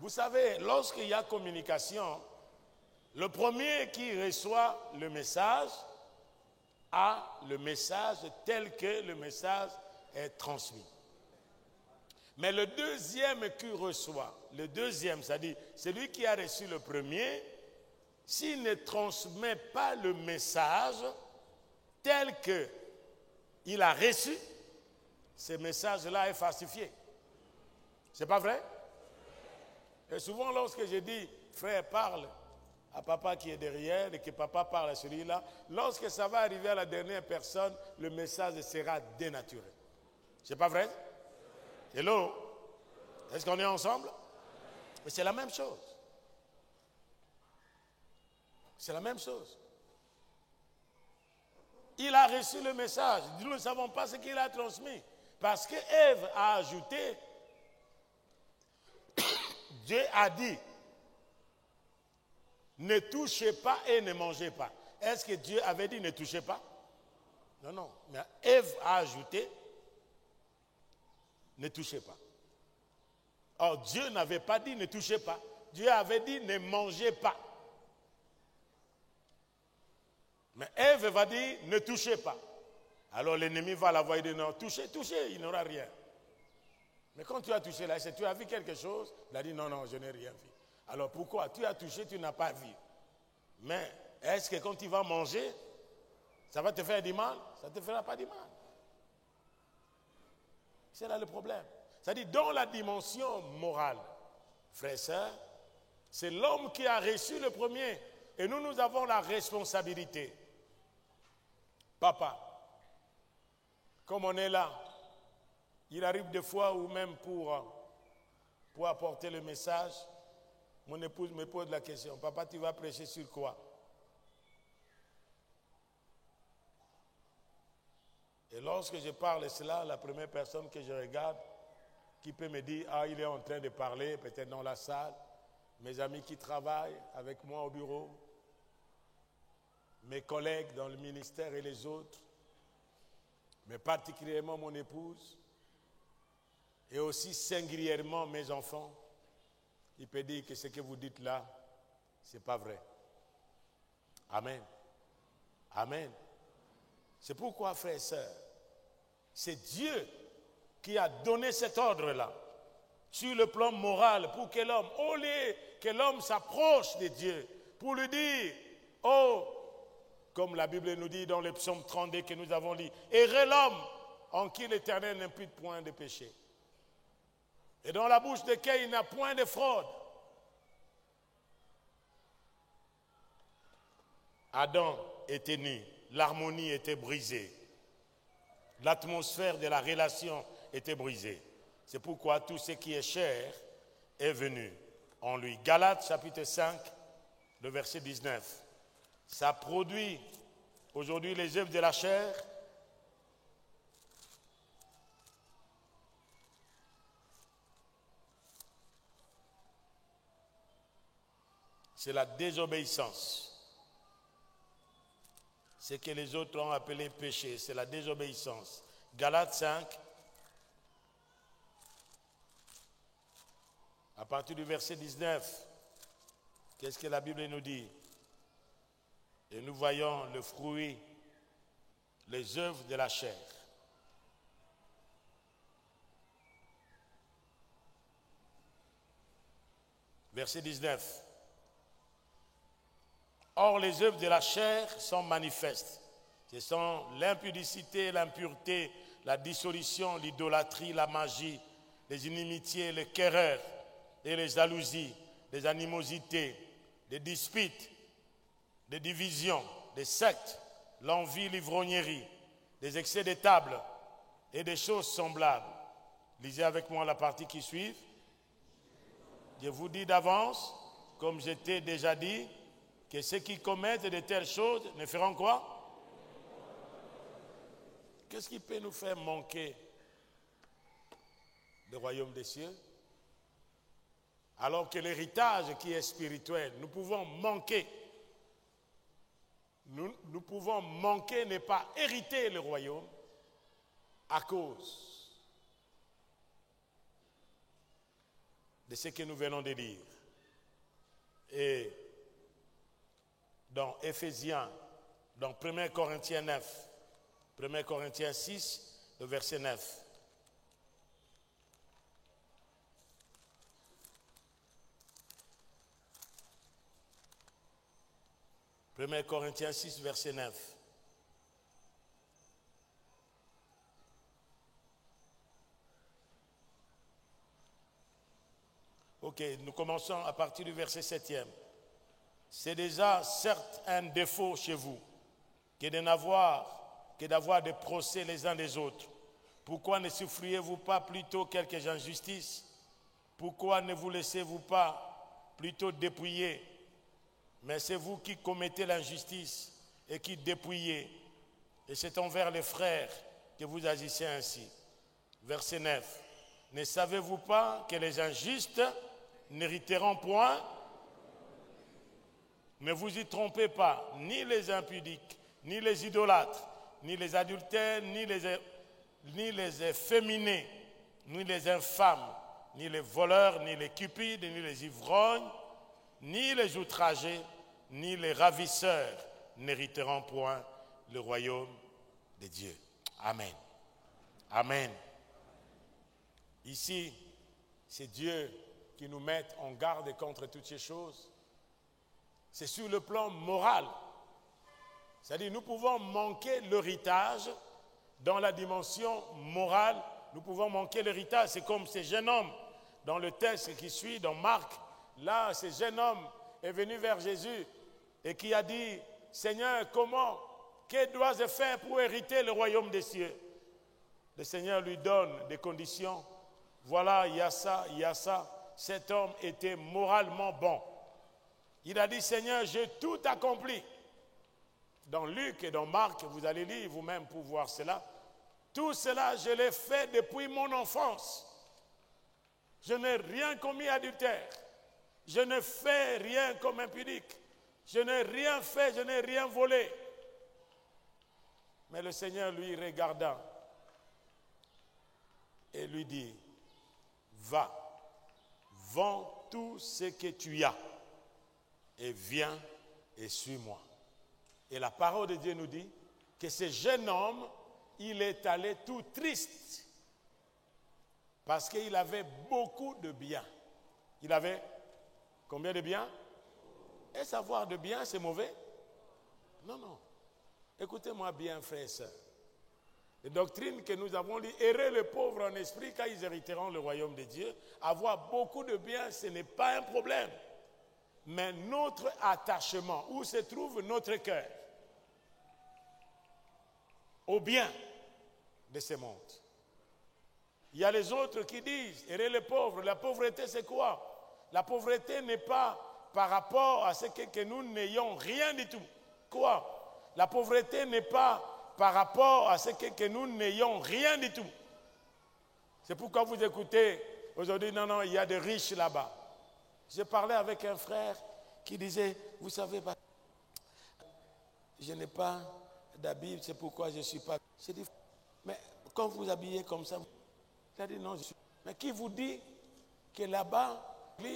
Vous savez, lorsqu'il y a communication, le premier qui reçoit le message a le message tel que le message est transmis. Mais le deuxième qui reçoit, le deuxième, c'est-à-dire celui qui a reçu le premier, s'il ne transmet pas le message tel qu'il a reçu, ce message-là est falsifié. C'est pas vrai? Et souvent, lorsque je dis, frère, parle à papa qui est derrière et que papa parle à celui-là, lorsque ça va arriver à la dernière personne, le message sera dénaturé. C'est pas vrai? Hello? Est-ce qu'on est ensemble? Mais c'est la même chose. C'est la même chose. Il a reçu le message. Nous ne savons pas ce qu'il a transmis. Parce que Ève a ajouté, Dieu a dit, ne touchez pas et ne mangez pas. Est-ce que Dieu avait dit ne touchez pas? Non, non. Mais Ève a ajouté, ne touchez pas. Or, Dieu n'avait pas dit ne touchez pas. Dieu avait dit ne mangez pas. Mais Ève va dire ne touchez pas. Alors l'ennemi va la voir et dit non, touchez, il n'aura rien. Mais quand tu as touché là, tu as vu quelque chose, il a dit non, non, je n'ai rien vu. Alors pourquoi? Tu as touché, tu n'as pas vu. Mais est-ce que quand tu vas manger, ça va te faire du mal? Ça ne te fera pas du mal. C'est là le problème. C'est-à-dire dans la dimension morale, frères et sœurs, c'est l'homme qui a reçu le premier. Et nous avons la responsabilité. Papa, comme on est là, il arrive des fois où même pour apporter le message, mon épouse me pose la question, papa, tu vas prêcher sur quoi? Et lorsque je parle de cela, la première personne que je regarde, qui peut me dire, ah, il est en train de parler, peut-être dans la salle, mes amis qui travaillent avec moi au bureau, mes collègues dans le ministère et les autres, mais particulièrement mon épouse, et aussi singulièrement mes enfants, il peut dire que ce que vous dites là, ce n'est pas vrai. Amen. Amen. C'est pourquoi, frères et sœurs, c'est Dieu qui a donné cet ordre-là, sur le plan moral, pour que l'homme, au lieu que l'homme s'approche de Dieu, pour lui dire, oh, comme la Bible nous dit dans le psaume 32 que nous avons lu, heureux l'homme en qui l'Éternel n'impute point de péché, et dans la bouche desquels il n'a point de fraude. Adam était nu, l'harmonie était brisée, l'atmosphère de la relation était brisée. C'est pourquoi tout ce qui est chair est venu en lui. Galates chapitre 5, le verset 19. Ça produit aujourd'hui les œuvres de la chair. C'est la désobéissance. Ce que les autres ont appelé péché, c'est la désobéissance. Galates 5, partir du verset 19, qu'est-ce que la Bible nous dit? Et nous voyons le fruit, les œuvres de la chair. Verset 19. Or, les œuvres de la chair sont manifestes. Ce sont l'impudicité, l'impureté, la dissolution, l'idolâtrie, la magie, les inimitiés, les querelles et les jalousies, les animosités, les disputes, des divisions, des sectes, l'envie, l'ivrognerie, des excès de table et des choses semblables. Lisez avec moi la partie qui suit. Je vous dis d'avance, comme je t'ai déjà dit, que ceux qui commettent de telles choses ne feront quoi? Qu'est-ce qui peut nous faire manquer le royaume des cieux? Alors que l'héritage qui est spirituel, nous pouvons manquer. Nous pouvons manquer, ne pas hériter le royaume à cause de ce que nous venons de lire. Et dans Éphésiens, dans 1 Corinthiens 9, 1 Corinthiens 6, le verset 9. « 1 Corinthiens 6, verset 9. Ok, nous commençons à partir du verset 7e. C'est déjà certes un défaut chez vous que d'avoir des procès les uns des autres. Pourquoi ne souffriez-vous pas plutôt quelques injustices? Pourquoi ne vous laissez-vous pas plutôt dépouiller? Mais c'est vous qui commettez l'injustice et qui dépouillez. Et c'est envers les frères que vous agissez ainsi. Verset 9. Ne savez-vous pas que les injustes n'hériteront point? Ne vous y trompez pas, ni les impudiques, ni les idolâtres, ni les adultères, ni les efféminés, ni les infâmes, ni les voleurs, ni les cupides, ni les ivrognes, ni les outragés, ni les ravisseurs n'hériteront point le royaume de Dieu. Amen. Amen. Ici, c'est Dieu qui nous met en garde contre toutes ces choses. C'est sur le plan moral. C'est-à-dire, nous pouvons manquer l'héritage dans la dimension morale. Nous pouvons manquer l'héritage. C'est comme ce jeune homme dans le texte qui suit, dans Marc. Là, ce jeune homme est venu vers Jésus et qui a dit, Seigneur, que dois-je faire pour hériter le royaume des cieux? Le Seigneur lui donne des conditions. Voilà, il y a ça, il y a ça. Cet homme était moralement bon. Il a dit, Seigneur, j'ai tout accompli. Dans Luc et dans Marc, vous allez lire vous-même pour voir cela. Tout cela, je l'ai fait depuis mon enfance. Je n'ai rien commis adultère. Je ne fais rien comme impudique. Je n'ai rien fait, je n'ai rien volé. Mais le Seigneur lui regarda et lui dit, va, vends tout ce que tu as et viens et suis-moi. Et la parole de Dieu nous dit que ce jeune homme, il est allé tout triste parce qu'il avait beaucoup de biens. Il avait combien de biens? Est-ce avoir de biens, c'est mauvais? Non, non. Écoutez-moi bien, frères et sœurs. Les doctrines que nous avons lues, errer les pauvres en esprit car ils hériteront le royaume de Dieu. Avoir beaucoup de biens, ce n'est pas un problème. Mais notre attachement, où se trouve notre cœur? Au bien de ce monde. Il y a les autres qui disent, errer les pauvres, la pauvreté c'est quoi? La pauvreté n'est pas par rapport à ce que nous n'ayons rien du tout. Quoi? La pauvreté n'est pas par rapport à ce que nous n'ayons rien du tout. C'est pourquoi vous écoutez aujourd'hui, non, non, il y a des riches là-bas. J'ai parlé avec un frère qui disait, vous savez, je n'ai pas d'habit, c'est pourquoi je ne suis pas. J'ai dit, mais quand vous habillez comme ça, il a dit non, je suis. Mais qui vous dit que là-bas,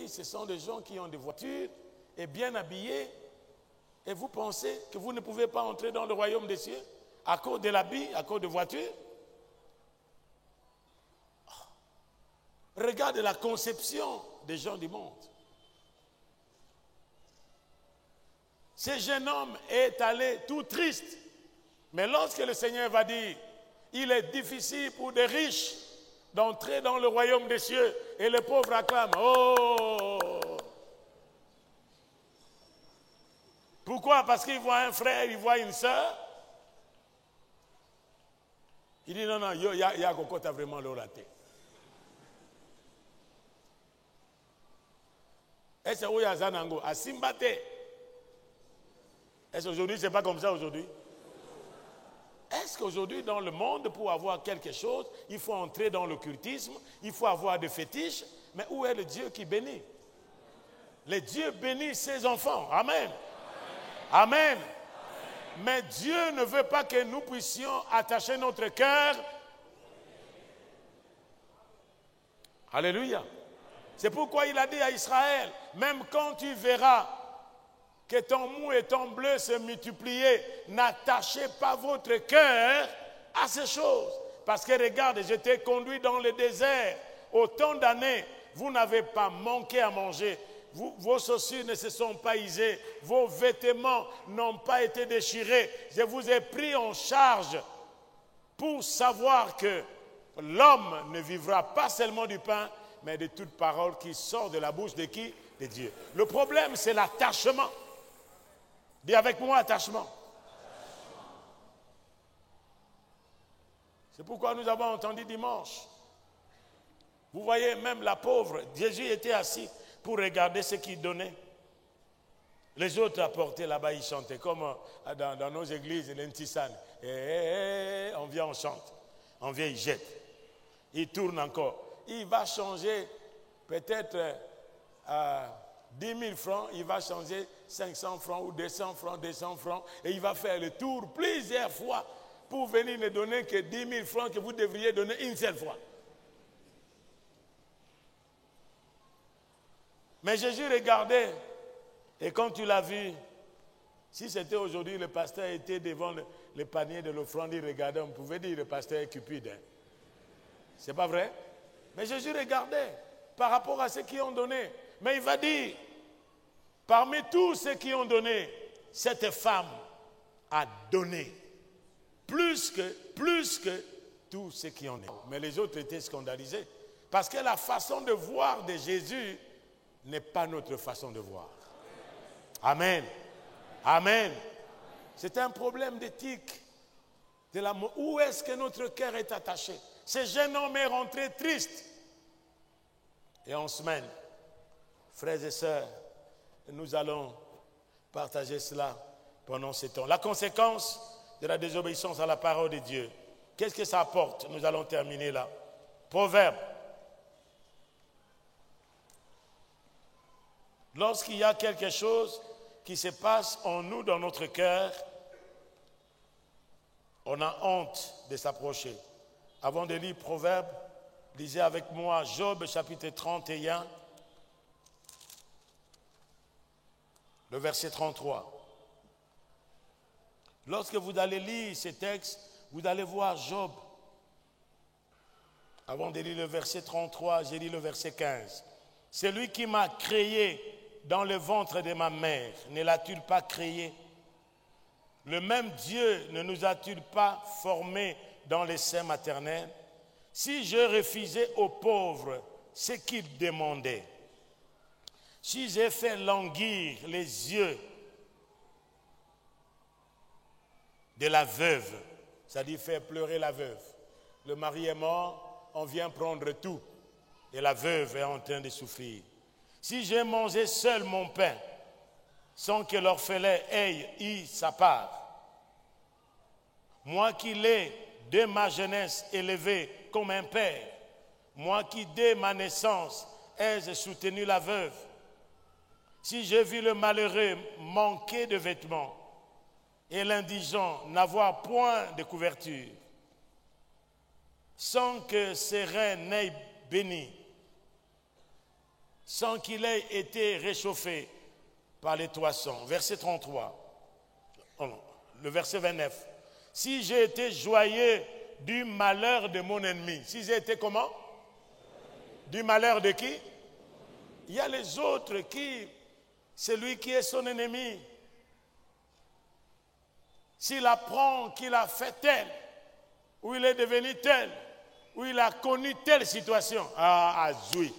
Ce sont des gens qui ont des voitures et bien habillés. Et vous pensez que vous ne pouvez pas entrer dans le royaume des cieux à cause de l'habit, à cause de voitures? Regarde la conception des gens du monde. Ce jeune homme est allé tout triste. Mais lorsque le Seigneur va dire, il est difficile pour des riches d'entrer dans le royaume des cieux, et les pauvres acclament, oh! Pourquoi? Parce qu'il voit un frère, il voit une sœur. Il dit, non, il y a Coco, t'as vraiment le raté. Est-ce qu'il y a Zanango? À Simbate. Est-ce qu'aujourd'hui, ce n'est pas comme ça aujourd'hui? Est-ce qu'aujourd'hui, dans le monde, pour avoir quelque chose, il faut entrer dans l'occultisme, il faut avoir des fétiches? Mais où est le Dieu qui bénit? Le Dieu bénit ses enfants. Amen. Amen. Mais Dieu ne veut pas que nous puissions attacher notre cœur. Alléluia. C'est pourquoi il a dit à Israël, même quand tu verras que ton mou et ton bleu se multiplier, n'attachez pas votre cœur à ces choses. Parce que regarde, je t'ai conduit dans le désert. Autant d'années, vous n'avez pas manqué à manger. Vos chaussures ne se sont pas usées. Vos vêtements n'ont pas été déchirés. Je vous ai pris en charge pour savoir que l'homme ne vivra pas seulement du pain, mais de toute parole qui sort de la bouche de qui? De Dieu. Le problème, c'est l'attachement. Dis avec moi, attachement. C'est pourquoi nous avons entendu dimanche. Vous voyez, même la pauvre, Jésus était assis pour regarder ce qu'il donnait. Les autres apportaient là-bas, ils chantaient, comme dans nos églises, l'Intissan. On vient, on chante. On vient, il jette. Il tourne encore. Il va changer peut-être 10 000 francs, il va changer 500 francs ou 200 francs, et il va faire le tour plusieurs fois pour venir ne donner que 10 000 francs que vous devriez donner une seule fois. Mais Jésus regardait, et quand tu l'as vu, si c'était aujourd'hui, le pasteur était devant le panier de l'offrande, il regardait, on pouvait dire le pasteur est cupide. Hein? C'est pas vrai? Mais Jésus regardait par rapport à ceux qui ont donné. Mais il va dire, parmi tous ceux qui ont donné, cette femme a donné plus que tous ceux qui ont donné. Mais les autres étaient scandalisés. Parce que la façon de voir de Jésus n'est pas notre façon de voir. Amen. Amen. C'est un problème d'éthique. De l'amour. Où est-ce que notre cœur est attaché? Ce jeune homme est rentré triste. Et en semaine, frères et sœurs, nous allons partager cela pendant ce temps. La conséquence de la désobéissance à la parole de Dieu. Qu'est-ce que ça apporte? Nous allons terminer là. Proverbe. Lorsqu'il y a quelque chose qui se passe en nous, dans notre cœur, on a honte de s'approcher. Avant de lire Proverbe, lisez avec moi Job chapitre 31, le verset 33. Lorsque vous allez lire ce texte, vous allez voir Job. Avant de lire le verset 33, j'ai lu le verset 15. C'est lui qui m'a créé dans le ventre de ma mère. Ne l'a-t-il pas créé? Le même Dieu ne nous a-t-il pas formés dans les seins maternels? Si je refusais aux pauvres ce qu'ils demandaient, si j'ai fait languir les yeux de la veuve, c'est-à-dire faire pleurer la veuve. Le mari est mort, on vient prendre tout, et la veuve est en train de souffrir. Si j'ai mangé seul mon pain, sans que l'orphelin ait eu sa part, moi qui l'ai de ma jeunesse élevé comme un père, moi qui dès ma naissance ai soutenu la veuve, si j'ai vu le malheureux manquer de vêtements et l'indigent n'avoir point de couverture, sans que ses reins n'aient béni, sans qu'il ait été réchauffé par les toissons. Verset 33. Oh non, le verset 29. Si j'ai été joyeux du malheur de mon ennemi. Si j'ai été comment? Du malheur de qui? Il y a les autres qui, celui qui est son ennemi, s'il apprend qu'il a fait tel, ou il est devenu tel, ou il a connu telle situation, oui,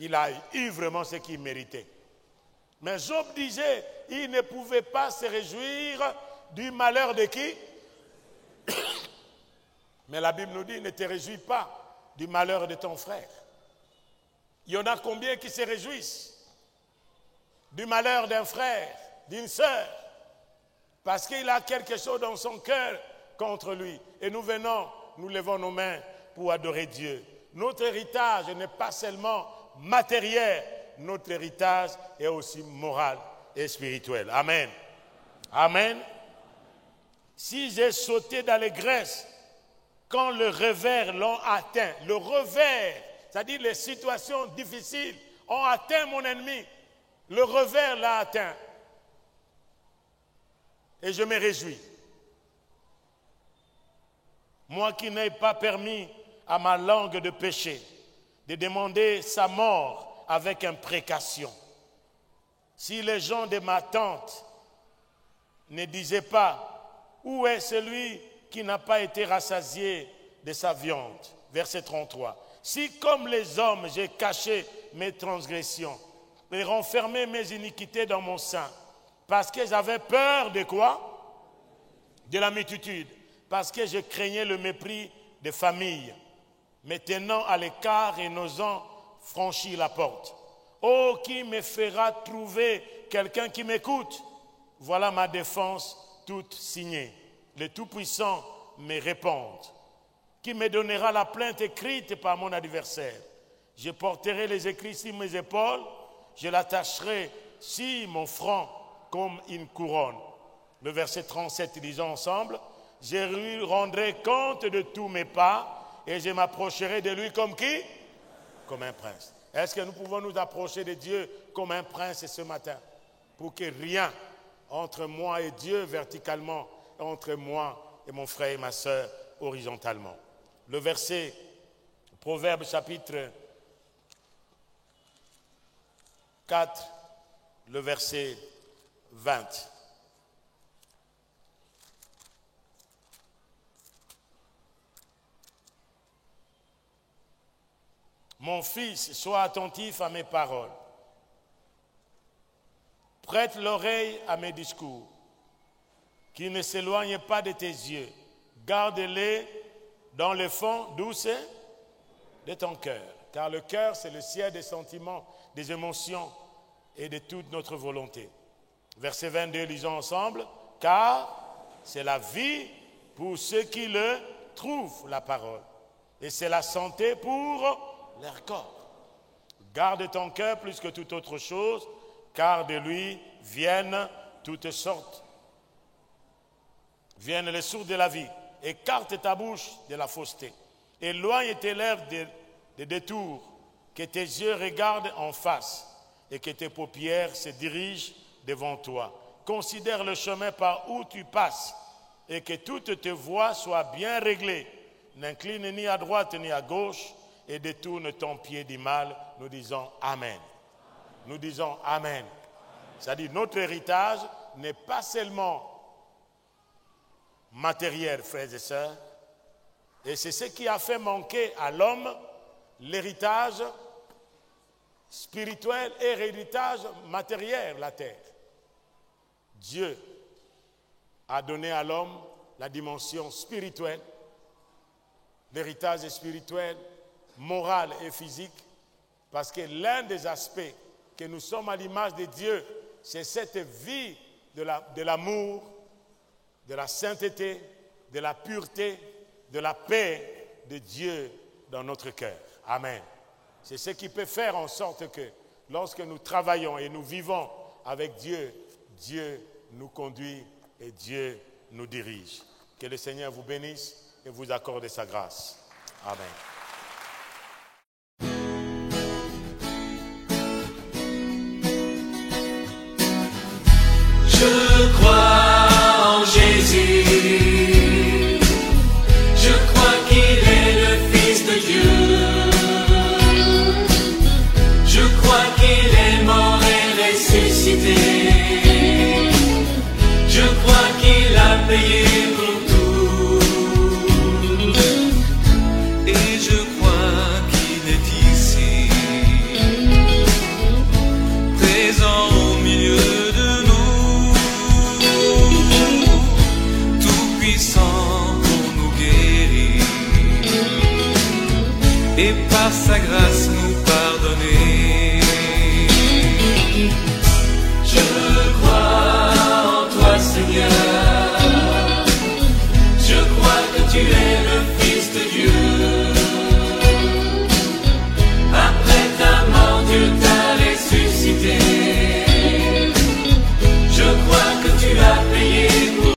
il a eu vraiment ce qu'il méritait. Mais Job disait, il ne pouvait pas se réjouir du malheur de qui? Mais la Bible nous dit, ne te réjouis pas du malheur de ton frère. Il y en a combien qui se réjouissent du malheur d'un frère, d'une sœur, parce qu'il a quelque chose dans son cœur contre lui. Et nous venons, nous levons nos mains pour adorer Dieu. Notre héritage n'est pas seulement matériel, notre héritage est aussi moral et spirituel. Amen. Amen. Si j'ai sauté d'allégresse quand le revers l'ont atteint, le revers, c'est-à-dire les situations difficiles, ont atteint mon ennemi, le revers l'a atteint. Et je me réjouis. Moi qui n'ai pas permis à ma langue de pécher, de demander sa mort avec imprécation. Si les gens de ma tente ne disaient pas, où est celui qui n'a pas été rassasié de sa viande? Verset 33. Si comme les hommes j'ai caché mes transgressions et renfermé mes iniquités dans mon sein, parce que j'avais peur de quoi? De la multitude, parce que je craignais le mépris des familles, me tenant à l'écart et n'osant franchir la porte. Oh, qui me fera trouver quelqu'un qui m'écoute? Voilà ma défense toute signée. Le Tout-Puissant me répond. Qui me donnera la plainte écrite par mon adversaire? Je porterai les écrits sur mes épaules, je l'attacherai sur mon front comme une couronne. Le verset 37, disons ensemble, je lui rendrai compte de tous mes pas et je m'approcherai de lui comme qui? Comme un prince. Est-ce que nous pouvons nous approcher de Dieu comme un prince ce matin? Pour que rien entre moi et Dieu verticalement, entre moi et mon frère et ma soeur horizontalement. Le verset, Proverbe chapitre 4, le verset 20. Mon fils, sois attentif à mes paroles. Prête l'oreille à mes discours, qui ne s'éloignent pas de tes yeux. Garde-les dans le fond, d'où c'est? De ton cœur. Car le cœur, c'est le siège des sentiments, des émotions et de toute notre volonté. Verset 22, lisons ensemble. Car c'est la vie pour ceux qui le trouvent, la parole. Et c'est la santé pour leur corps. Garde ton cœur plus que toute autre chose, car de lui viennent toutes sortes. Viennent les sources de la vie. Écarte ta bouche de la fausseté. Éloigne tes lèvres des détours. Que tes yeux regardent en face et que tes paupières se dirigent devant toi. Considère le chemin par où tu passes et que toutes tes voies soient bien réglées. N'incline ni à droite ni à gauche et détourne ton pied du mal. Nous disons Amen. Nous disons Amen. C'est-à-dire notre héritage n'est pas seulement matériel, frères et sœurs, et c'est ce qui a fait manquer à l'homme l'héritage spirituel et l'héritage matériel, la terre. Dieu a donné à l'homme la dimension spirituelle, l'héritage spirituel, moral et physique, parce que l'un des aspects que nous sommes à l'image de Dieu, c'est cette vie de l'amour, de la sainteté, de la pureté, de la paix de Dieu dans notre cœur. Amen. C'est ce qui peut faire en sorte que lorsque nous travaillons et nous vivons avec Dieu, Dieu nous conduit et Dieu nous dirige. Que le Seigneur vous bénisse et vous accorde sa grâce. Amen. Je crois en Jésus. Je crois qu'il est le Fils de Dieu. Je crois qu'il est mort et ressuscité. Je crois qu'il a payé pour tout. Et je crois qu'il est ici, présent au milieu de nous, tout puissant pour nous guérir. Et par sa grâce